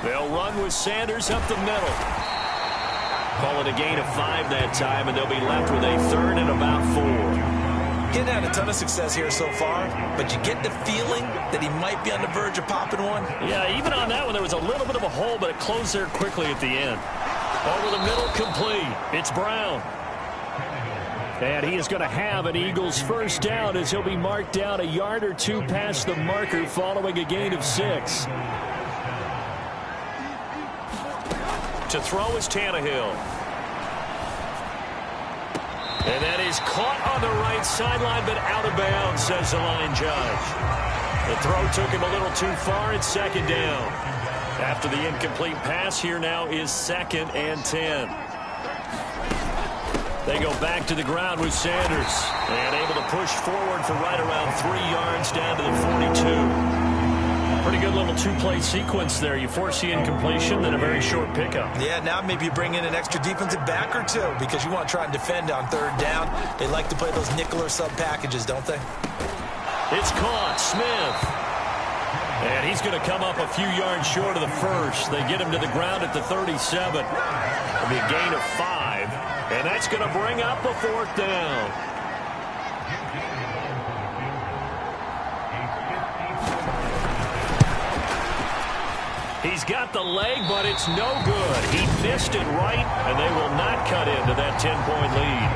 They'll run with Sanders up the middle. Call it a gain of 5 that time, and they'll be left with a third and about 4. He's had a ton of success here so far, but you get the feeling that he might be on the verge of popping one. Yeah, even on that one, there was a little bit of a hole, but it closed there quickly at the end. Over the middle, complete. It's Brown. And he is going to have an Eagles first down as he'll be marked down a yard or 2 past the marker following a gain of 6. To throw is Tannehill. And that is caught on the right sideline, but out of bounds, says the line judge. The throw took him a little too far. It's second down. After the incomplete pass, here now is 2nd and 10. They go back to the ground with Sanders. And able to push forward for right around 3 yards down to the 42. Pretty good little 2-play sequence there. You force the incompletion, then a very short pickup. Yeah, now maybe you bring in an extra defensive back or 2 because you want to try and defend on 3rd down. They like to play those nickel or sub packages, don't they? It's caught. Smith. And he's going to come up a few yards short of the first. They get him to the ground at the 37. It'll be a gain of 5. And that's going to bring up a 4th down. He's got the leg, but it's no good. He missed it right, and they will not cut into that 10-point lead.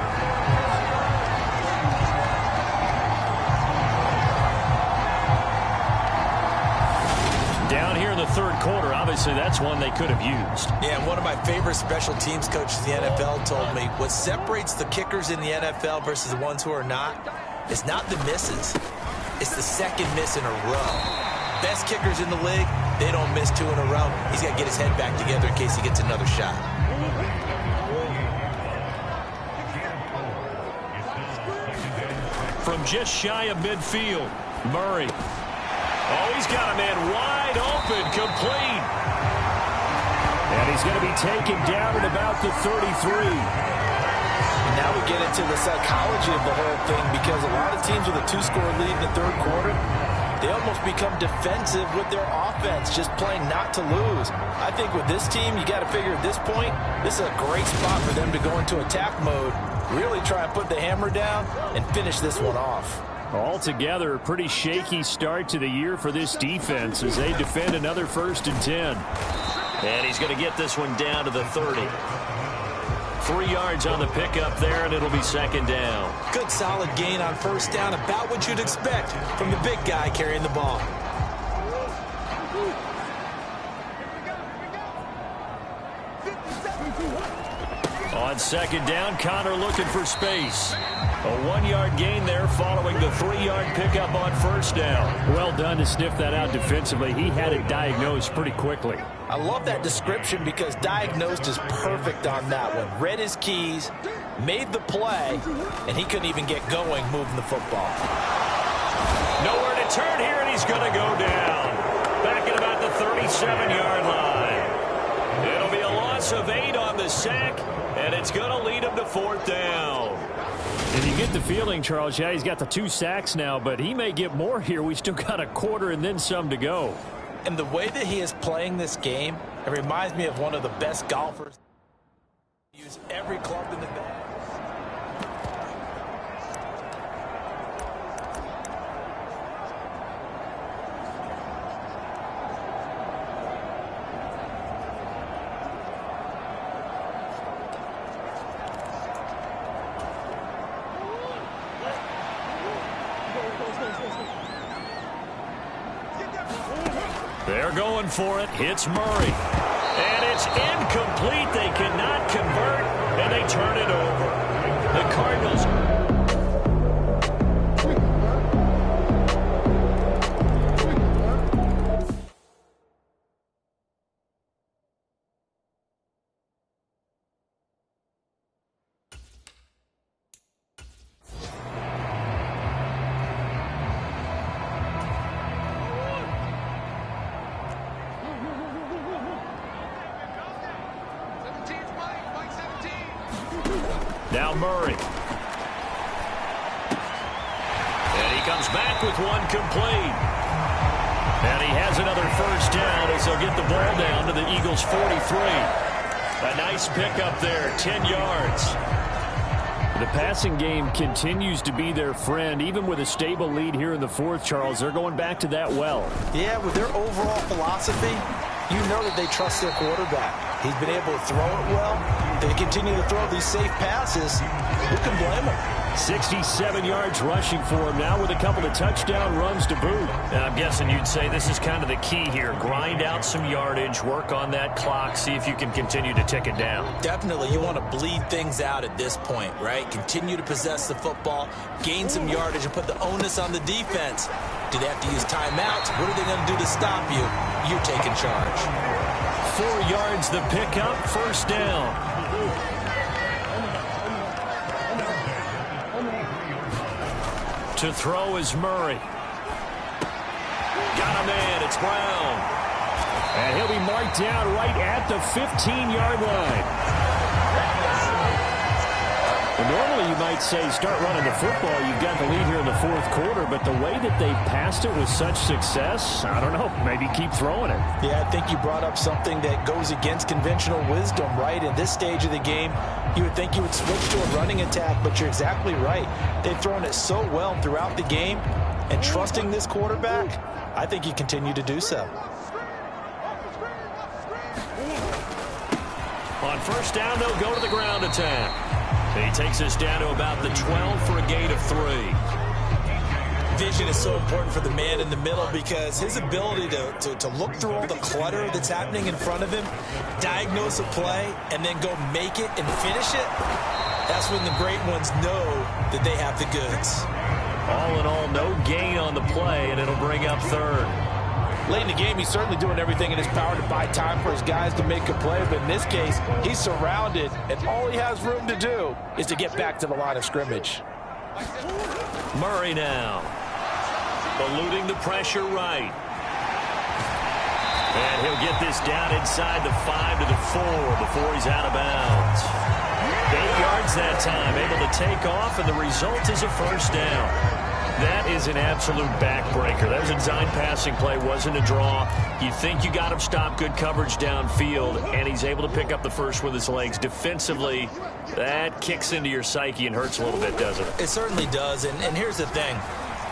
Down here in the third quarter, obviously that's one they could have used. Yeah, one of my favorite special teams coaches in the NFL told me what separates the kickers in the NFL versus the ones who are not is not the misses. It's the second miss in a row. Best kickers in the league, they don't miss 2 in a row. He's got to get his head back together in case he gets another shot. From just shy of midfield, Murray. Oh, he's got a man wide open, complete. And he's going to be taken down at about the 33. And now we get into the psychology of the whole thing, because a lot of teams with a 2-score lead in the third quarter, they almost become defensive with their offense, just playing not to lose. I think with this team, you got to figure at this point, this is a great spot for them to go into attack mode, really try and put the hammer down and finish this one off. Altogether, a pretty shaky start to the year for this defense as they defend another 1st and 10. And he's going to get this one down to the 30. 3 yards on the pickup there, and it'll be 2nd down. Good solid gain on 1st down, about what you'd expect from the big guy carrying the ball. On 2nd down, Connor looking for space. A 1-yard gain there following the 3-yard pickup on 1st down. Well done to sniff that out defensively. He had it diagnosed pretty quickly. I love that description because diagnosed is perfect on that one. Read his keys, made the play, and he couldn't even get going moving the football. Nowhere to turn here, and he's going to go down. Back at about the 37-yard line. It'll be a loss of 8 on the sack, and it's going to lead him to 4th down. And you get the feeling, Charles, yeah, he's got the 2 sacks now, but he may get more here. We still got a quarter and then some to go. And the way that he is playing this game, it reminds me of one of the best golfers. Use every club in the bag. They're going for it. Hits Murray. And it's incomplete. They cannot convert, and they turn it over. The Cardinals. Now Murray. And he comes back with one complete. And he has another 1st down as they'll get the ball down to the Eagles' 43. A nice pickup there, 10 yards. The passing game continues to be their friend. Even with a stable lead here in the 4th, Charles, they're going back to that well. Yeah, with their overall philosophy, you know that they trust their quarterback. He's been able to throw it well. They continue to throw these safe passes. Who can blame them? 67 yards rushing for him now with a couple of touchdown runs to boot. And I'm guessing you'd say this is kind of the key here. Grind out some yardage, work on that clock, see if you can continue to tick it down. Definitely. You want to bleed things out at this point, right? Continue to possess the football, gain some yardage, and put the onus on the defense. Do they have to use timeouts? What are they going to do to stop you? You're taking charge. 4 yards the pickup, 1st down. To throw is Murray. Got a man, it's Brown. And he'll be marked down right at the 15-yard line. Well, normally you might say start running the football. You've got the lead here in the 4th quarter, but the way that they've passed it with such success, I don't know, maybe keep throwing it. Yeah, I think you brought up something that goes against conventional wisdom, right? In this stage of the game, you would think you would switch to a running attack, but you're exactly right. They've thrown it so well throughout the game, and trusting this quarterback, I think you continue to do so. On 1st down, they'll go to the ground attack. He takes us down to about the 12 for a gain of 3. Vision is so important for the man in the middle because his ability to look through all the clutter that's happening in front of him, diagnose a play, and then go make it and finish it, that's when the great ones know that they have the goods. All in all, no gain on the play, and it'll bring up 3rd. Late in the game, he's certainly doing everything in his power to buy time for his guys to make a play, but in this case, he's surrounded, and all he has room to do is to get back to the line of scrimmage. Murray now. Eluding the pressure right. And he'll get this down inside the 5 to the 4 before he's out of bounds. 8 yards that time, able to take off, and the result is a first down. That is an absolute backbreaker. That was a design passing play, wasn't a draw. You think you got him stopped, good coverage downfield, and he's able to pick up the first with his legs. Defensively, that kicks into your psyche and hurts a little bit, doesn't it? It certainly does, and here's the thing.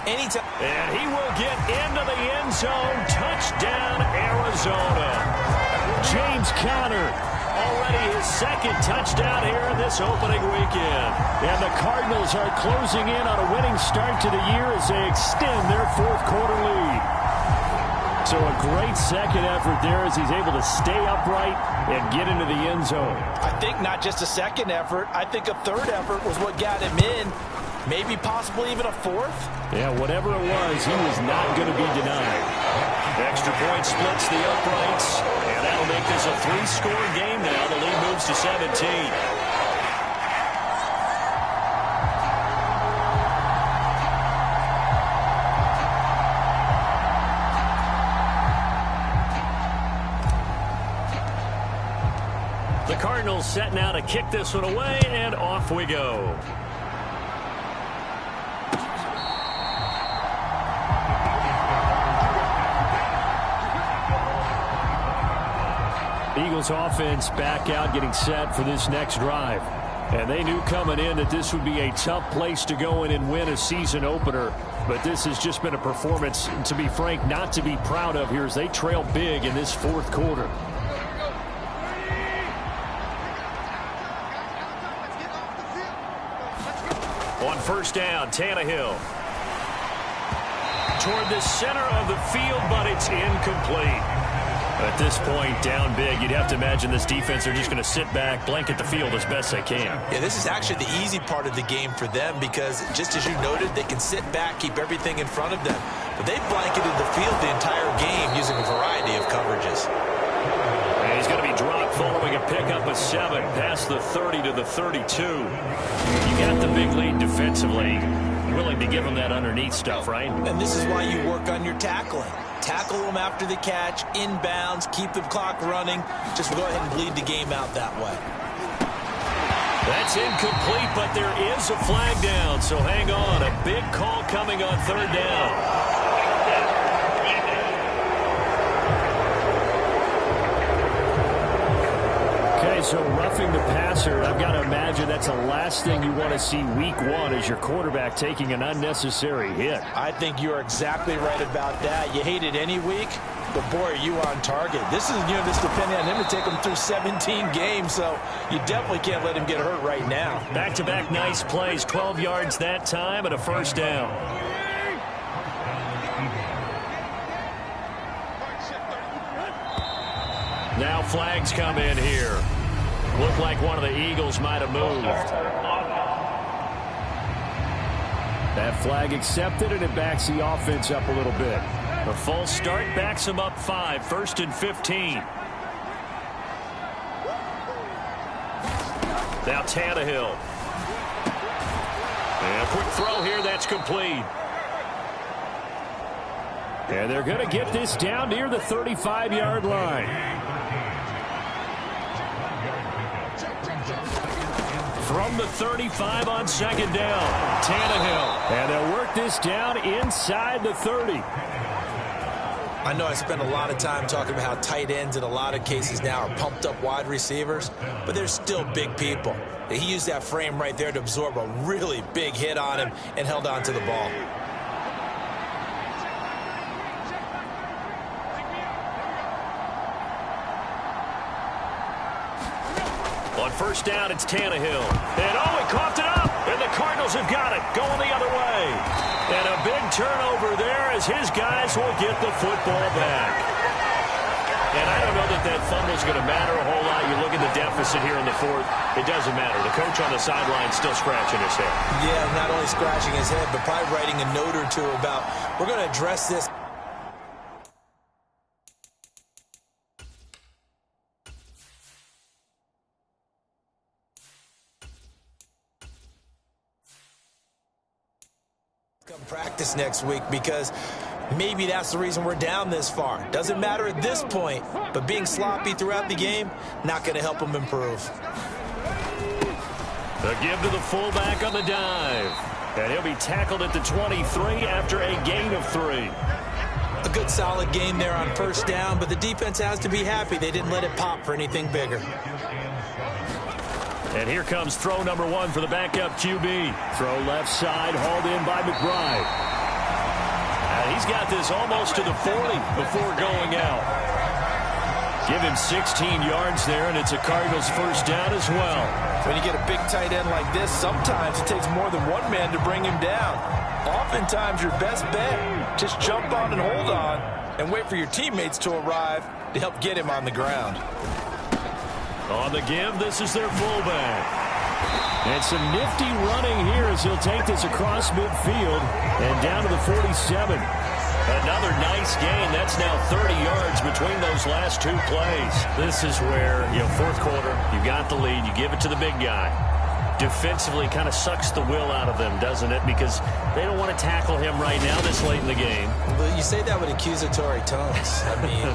Anytime. And he will get into the end zone. Touchdown, Arizona. James Conner. Already his second touchdown here in this opening weekend. And the Cardinals are closing in on a winning start to the year as they extend their fourth quarter lead. So a great second effort there as he's able to stay upright and get into the end zone. I think not just a second effort. I think a third effort was what got him in. Maybe possibly even a fourth. Yeah, whatever it was, he was not going to be denied. Extra point splits the uprights, and that'll make this a 3-score game now. The lead moves to 17. The Cardinals set now to kick this one away, and off we go. Eagles offense back out, getting set for this next drive. And they knew coming in that this would be a tough place to go in and win a season opener. But this has just been a performance, to be frank, not to be proud of here as they trail big in this fourth quarter. On first down, Tannehill. Toward the center of the field, but it's incomplete. At this point, down big, you'd have to imagine this defense are just going to sit back, blanket the field as best they can. Yeah, this is actually the easy part of the game for them because, just as you noted, they can sit back, keep everything in front of them. But they've blanketed the field the entire game using a variety of coverages. And he's going to be dropped following a pickup of 7, past the 30 to the 32. You got the big lead defensively, willing to give him that underneath stuff, right? And this is why you work on your tackling. Tackle them after the catch, inbounds, keep the clock running. Just go ahead and bleed the game out that way. That's incomplete, but there is a flag down, so hang on. A big call coming on third down. Okay, so roughing the passer, I've got to imagine that's the last thing you want to see week one is your quarterback taking an unnecessary hit. I think you're exactly right about that. You hate it any week, but boy, are you on target. This is, this depending on him to take him through 17 games, so you definitely can't let him get hurt right now. Back-to-back nice plays, 12 yards that time and a first down. Now flags come in here. Looked like one of the Eagles might have moved. That flag accepted, and it backs the offense up a little bit. A false start backs them up 5, 1st and 15. Now Tannehill. And a quick throw here, that's complete. And they're going to get this down near the 35-yard line. From the 35 on second down, Tannehill. And they'll work this down inside the 30. I know I spent a lot of time talking about how tight ends in a lot of cases now are pumped up wide receivers, but they're still big people. He used that frame right there to absorb a really big hit on him and held on to the ball. On first down, it's Tannehill. And he coughed it up. And the Cardinals have got it. Going the other way. And a big turnover there as his guys will get the football back. And I don't know that fumble's going to matter a whole lot. You look at the deficit here in the fourth. It doesn't matter. The coach on the sideline still scratching his head. Yeah, not only scratching his head, but probably writing a note or two about, we're going to address this. Come practice next week because Maybe that's the reason we're down this far. Doesn't matter at this point, but being sloppy throughout the game, not going to help them improve. The give to the fullback on the dive. And he'll be tackled at the 23 after a gain of 3. A good solid game there on first down, but the defense has to be happy they didn't let it pop for anything bigger. And here comes throw number 1 for the backup QB. Throw left side, hauled in by McBride. And he's got this almost to the 40 before going out. Give him 16 yards there, and it's a Cardinals first down as well. When you get a big tight end like this, sometimes it takes more than one man to bring him down. Oftentimes, your best bet, just jump on and hold on and wait for your teammates to arrive to help get him on the ground. On the give, this is their fullback. And some nifty running here as he'll take this across midfield and down to the 47. Another nice gain. That's now 30 yards between those last 2 plays. This is where, fourth quarter, you got the lead, you give it to the big guy. Defensively kind of sucks the will out of them, doesn't it? Because they don't want to tackle him right now this late in the game. Well, you say that with accusatory tones. I mean,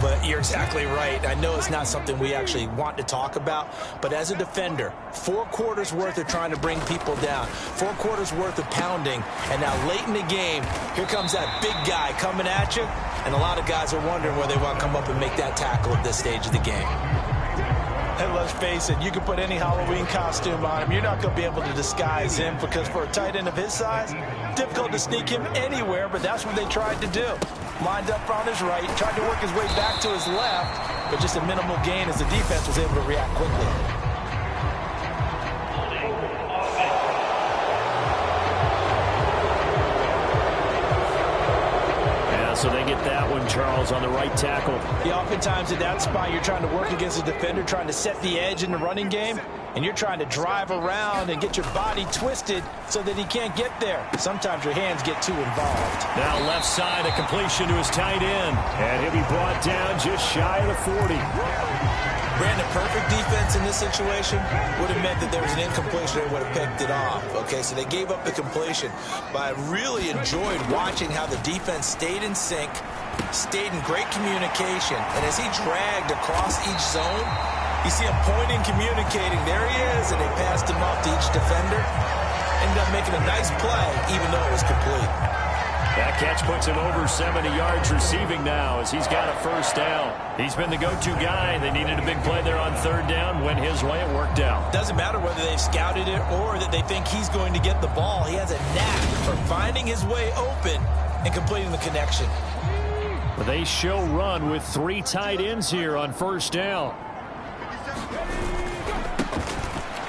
but you're exactly right. I know it's not something we actually want to talk about, but as a defender, 4 quarters worth of trying to bring people down, 4 quarters worth of pounding, and now late in the game, here comes that big guy coming at you, and a lot of guys are wondering whether they want to come up and make that tackle at this stage of the game. And let's face it, you can put any Halloween costume on him. You're not going to be able to disguise him because for a tight end of his size, difficult to sneak him anywhere, but that's what they tried to do. Lined up on his right, tried to work his way back to his left, but just a minimal gain as the defense was able to react quickly. So they get that one, Charles, on the right tackle. Yeah, oftentimes at that spot, you're trying to work against a defender, trying to set the edge in the running game, and you're trying to drive around and get your body twisted so that he can't get there. Sometimes your hands get too involved. Now left side, a completion to his tight end, and he'll be brought down just shy of the 40. Brandon, perfect defense in this situation would have meant that there was an incompletion and would have picked it off. Okay, so they gave up the completion. But I really enjoyed watching how the defense stayed in sync, stayed in great communication. And as he dragged across each zone, you see him pointing, communicating. There he is, and they passed him off to each defender. Ended up making a nice play, even though it was complete. That catch puts him over 70 yards receiving now as he's got a first down. He's been the go-to guy. They needed a big play there on third down. Went his way. It worked out. Doesn't matter whether they've scouted it or that they think he's going to get the ball. He has a knack for finding his way open and completing the connection. They show run with 3 tight ends here on first down.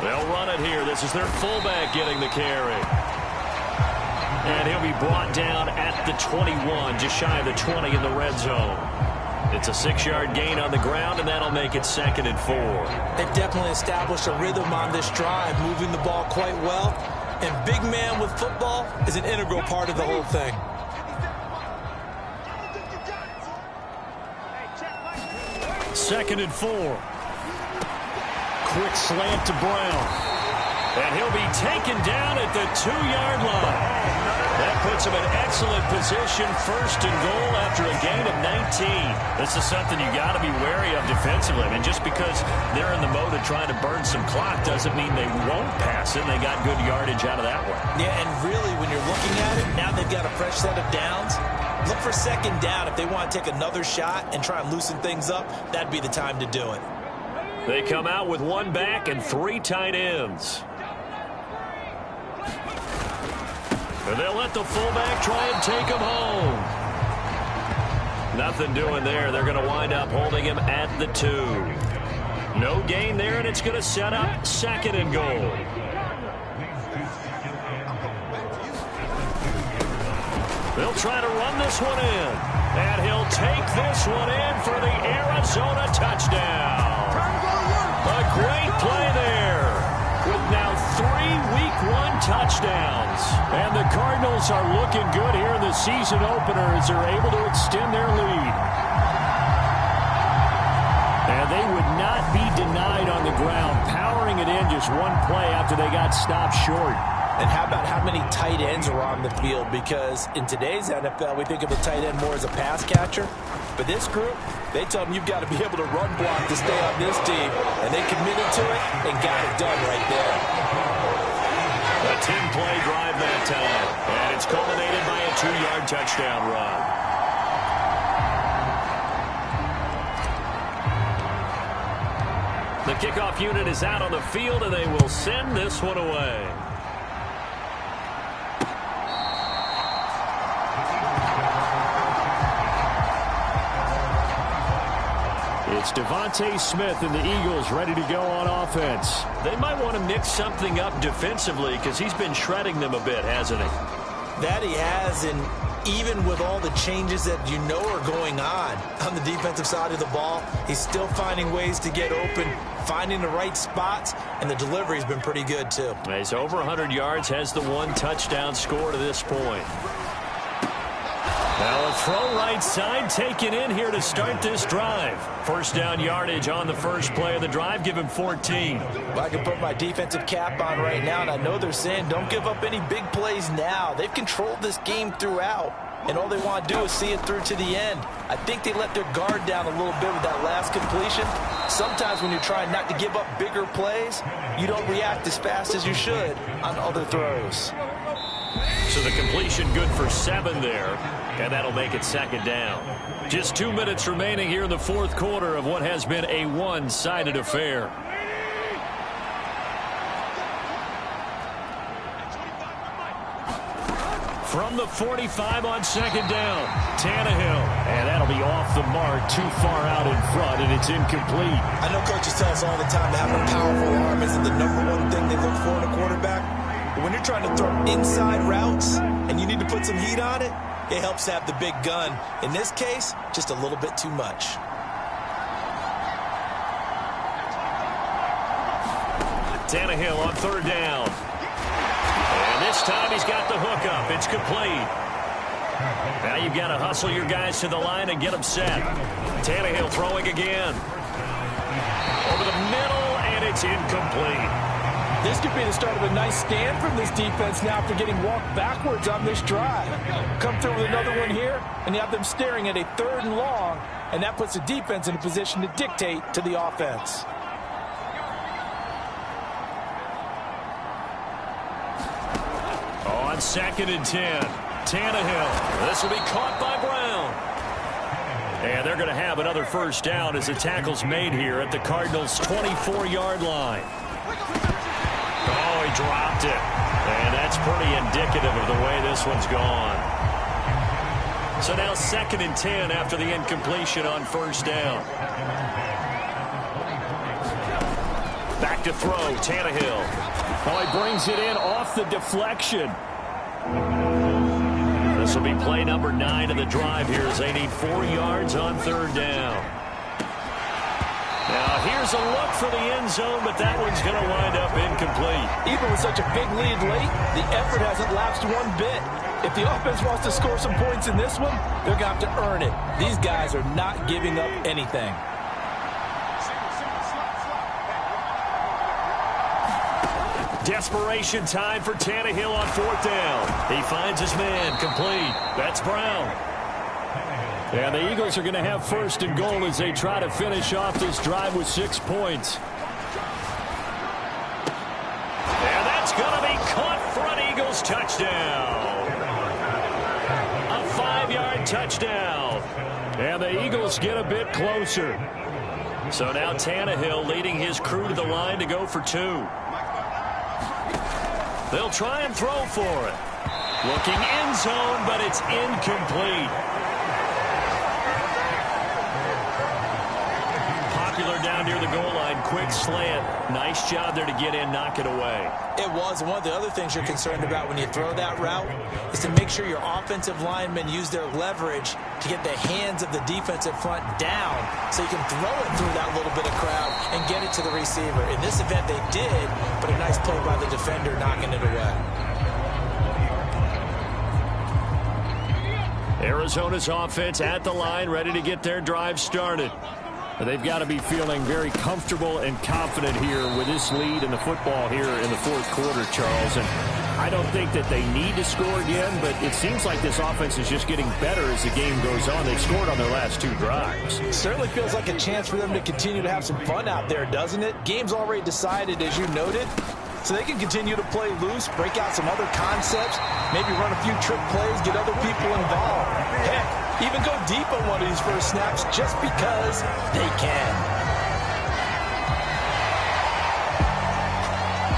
They'll run it here. This is their fullback getting the carry. And he'll be brought down at the 21, just shy of the 20 in the red zone. It's a 6-yard gain on the ground, and that'll make it 2nd and 4. They've definitely established a rhythm on this drive, moving the ball quite well. And big man with football is an integral part of the whole thing. Second and 4. Quick slant to Brown. And he'll be taken down at the 2-yard line. That puts him in excellent position, 1st and goal after a gain of 19. This is something you got to be wary of defensively. I mean, just because they're in the mode of trying to burn some clock doesn't mean they won't pass it. They got good yardage out of that one. Yeah, and really, when you're looking at it, now they've got a fresh set of downs. Look for 2nd down. If they want to take another shot and try and loosen things up, that'd be the time to do it. They come out with 1 back and 3 tight ends. And they'll let the fullback try and take him home. Nothing doing there. They're going to wind up holding him at the 2. No gain there, and it's going to set up 2nd and goal. They'll try to run this one in. And he'll take this one in for the Arizona touchdown. A great play there. With now 3 Week 1 touchdowns. And the Cardinals are looking good here in the season opener as they're able to extend their lead. And they would not be denied on the ground, powering it in just 1 play after they got stopped short. And how about how many tight ends are on the field? Because in today's NFL, we think of a tight end more as a pass catcher. But this group, they tell them you've got to be able to run block to stay on this team. And they committed to it and got it done right there. A 10-play drive that time. And it's culminated by a 2-yard touchdown run. The kickoff unit is out on the field, and they will send this one away. It's Devontae Smith and the Eagles ready to go on offense. They might want to mix something up defensively because he's been shredding them a bit, hasn't he? That he has, and even with all the changes that you know are going on the defensive side of the ball, he's still finding ways to get open, finding the right spots, and the delivery's been pretty good too. He's over 100 yards, has the 1 touchdown score to this point. Now a throw right side taken in here to start this drive. First down yardage on the first play of the drive. Give him 14. Well, I can put my defensive cap on right now, and I know they're saying don't give up any big plays now. They've controlled this game throughout, and all they want to do is see it through to the end. I think they let their guard down a little bit with that last completion. Sometimes when you're trying not to give up bigger plays, you don't react as fast as you should on other throws. So the completion good for 7 there, and that'll make it second down. Just 2 minutes remaining here in the fourth quarter of what has been a one-sided affair. From the 45 on second down, Tannehill, and that'll be off the mark, too far out in front, and it's incomplete. I know coaches tell us all the time that having a powerful arm isn't the #1 thing they look for in a quarterback. But when you're trying to throw inside routes and you need to put some heat on it, it helps to have the big gun. In this case, just a little bit too much. Tannehill on third down. And this time he's got the hook up. It's complete. Now you've got to hustle your guys to the line and get them set. Tannehill throwing again. Over the middle, and it's incomplete. This could be the start of a nice stand from this defense now after getting walked backwards on this drive. Come through with another one here, and you have them staring at a 3rd and long, and that puts the defense in a position to dictate to the offense. On 2nd and 10, Tannehill. This will be caught by Brown. And they're going to have another first down as the tackle's made here at the Cardinals' 24-yard line. Oh, he dropped it. And that's pretty indicative of the way this one's gone. So now 2nd and 10 after the incompletion on first down. Back to throw, Tannehill. Oh, he brings it in off the deflection. This will be play number 9 of the drive here as they need 4 yards on third down. Now here's a look for the end zone, but that one's going to wind up incomplete. Even with such a big lead late, the effort hasn't lapsed one bit. If the offense wants to score some points in this one, they're going to have to earn it. These guys are not giving up anything. Desperation time for Tannehill on 4th down. He finds his man, complete. That's Brown. And the Eagles are going to have 1st and goal as they try to finish off this drive with 6 points. And that's going to be caught for an Eagles touchdown. A 5-yard touchdown. And the Eagles get a bit closer. So now Tannehill leading his crew to the line to go for 2. They'll try and throw for it. Looking end zone, but it's incomplete. Popular down near the goal line. Quick slant. Nice job there to get in, knock it away. It was. And one of the other things you're concerned about when you throw that route is to make sure your offensive linemen use their leverage to get the hands of the defensive front down so you can throw it through that little bit of crowd and get it to the receiver. In this event, they did, but a nice play by the defender knocking it away. Arizona's offense at the line, ready to get their drive started. They've got to be feeling very comfortable and confident here with this lead in the football here in the fourth quarter, Charles. And I don't think that they need to score again, but it seems like this offense is just getting better as the game goes on. They've scored on their last 2 drives. It certainly feels like a chance for them to continue to have some fun out there, doesn't it? Game's already decided, as you noted, so they can continue to play loose, break out some other concepts, maybe run a few trick plays, get other people involved. Heck, even go deep on one of these first snaps just because they can.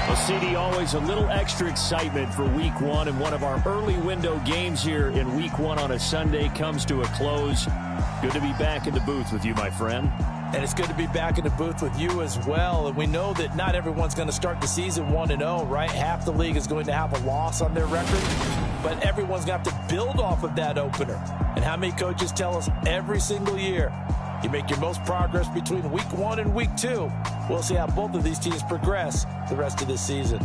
Well, CD, always a little extra excitement for Week 1, and one of our early window games here in Week 1 on a Sunday comes to a close. Good to be back in the booth with you, my friend. And it's good to be back in the booth with you as well. And we know that not everyone's going to start the season 1-0, right? Half the league is going to have a loss on their record, but everyone's going to have to build off of that opener. And how many coaches tell us every single year, you make your most progress between Week 1 and Week 2. We'll see how both of these teams progress the rest of this season.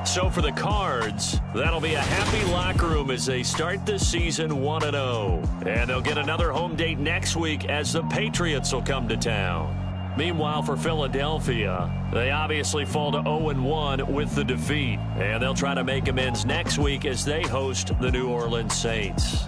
So for the Cards, that'll be a happy locker room as they start the season 1-0. And they'll get another home date next week as the Patriots will come to town. Meanwhile, for Philadelphia, they obviously fall to 0-1 with the defeat. And they'll try to make amends next week as they host the New Orleans Saints.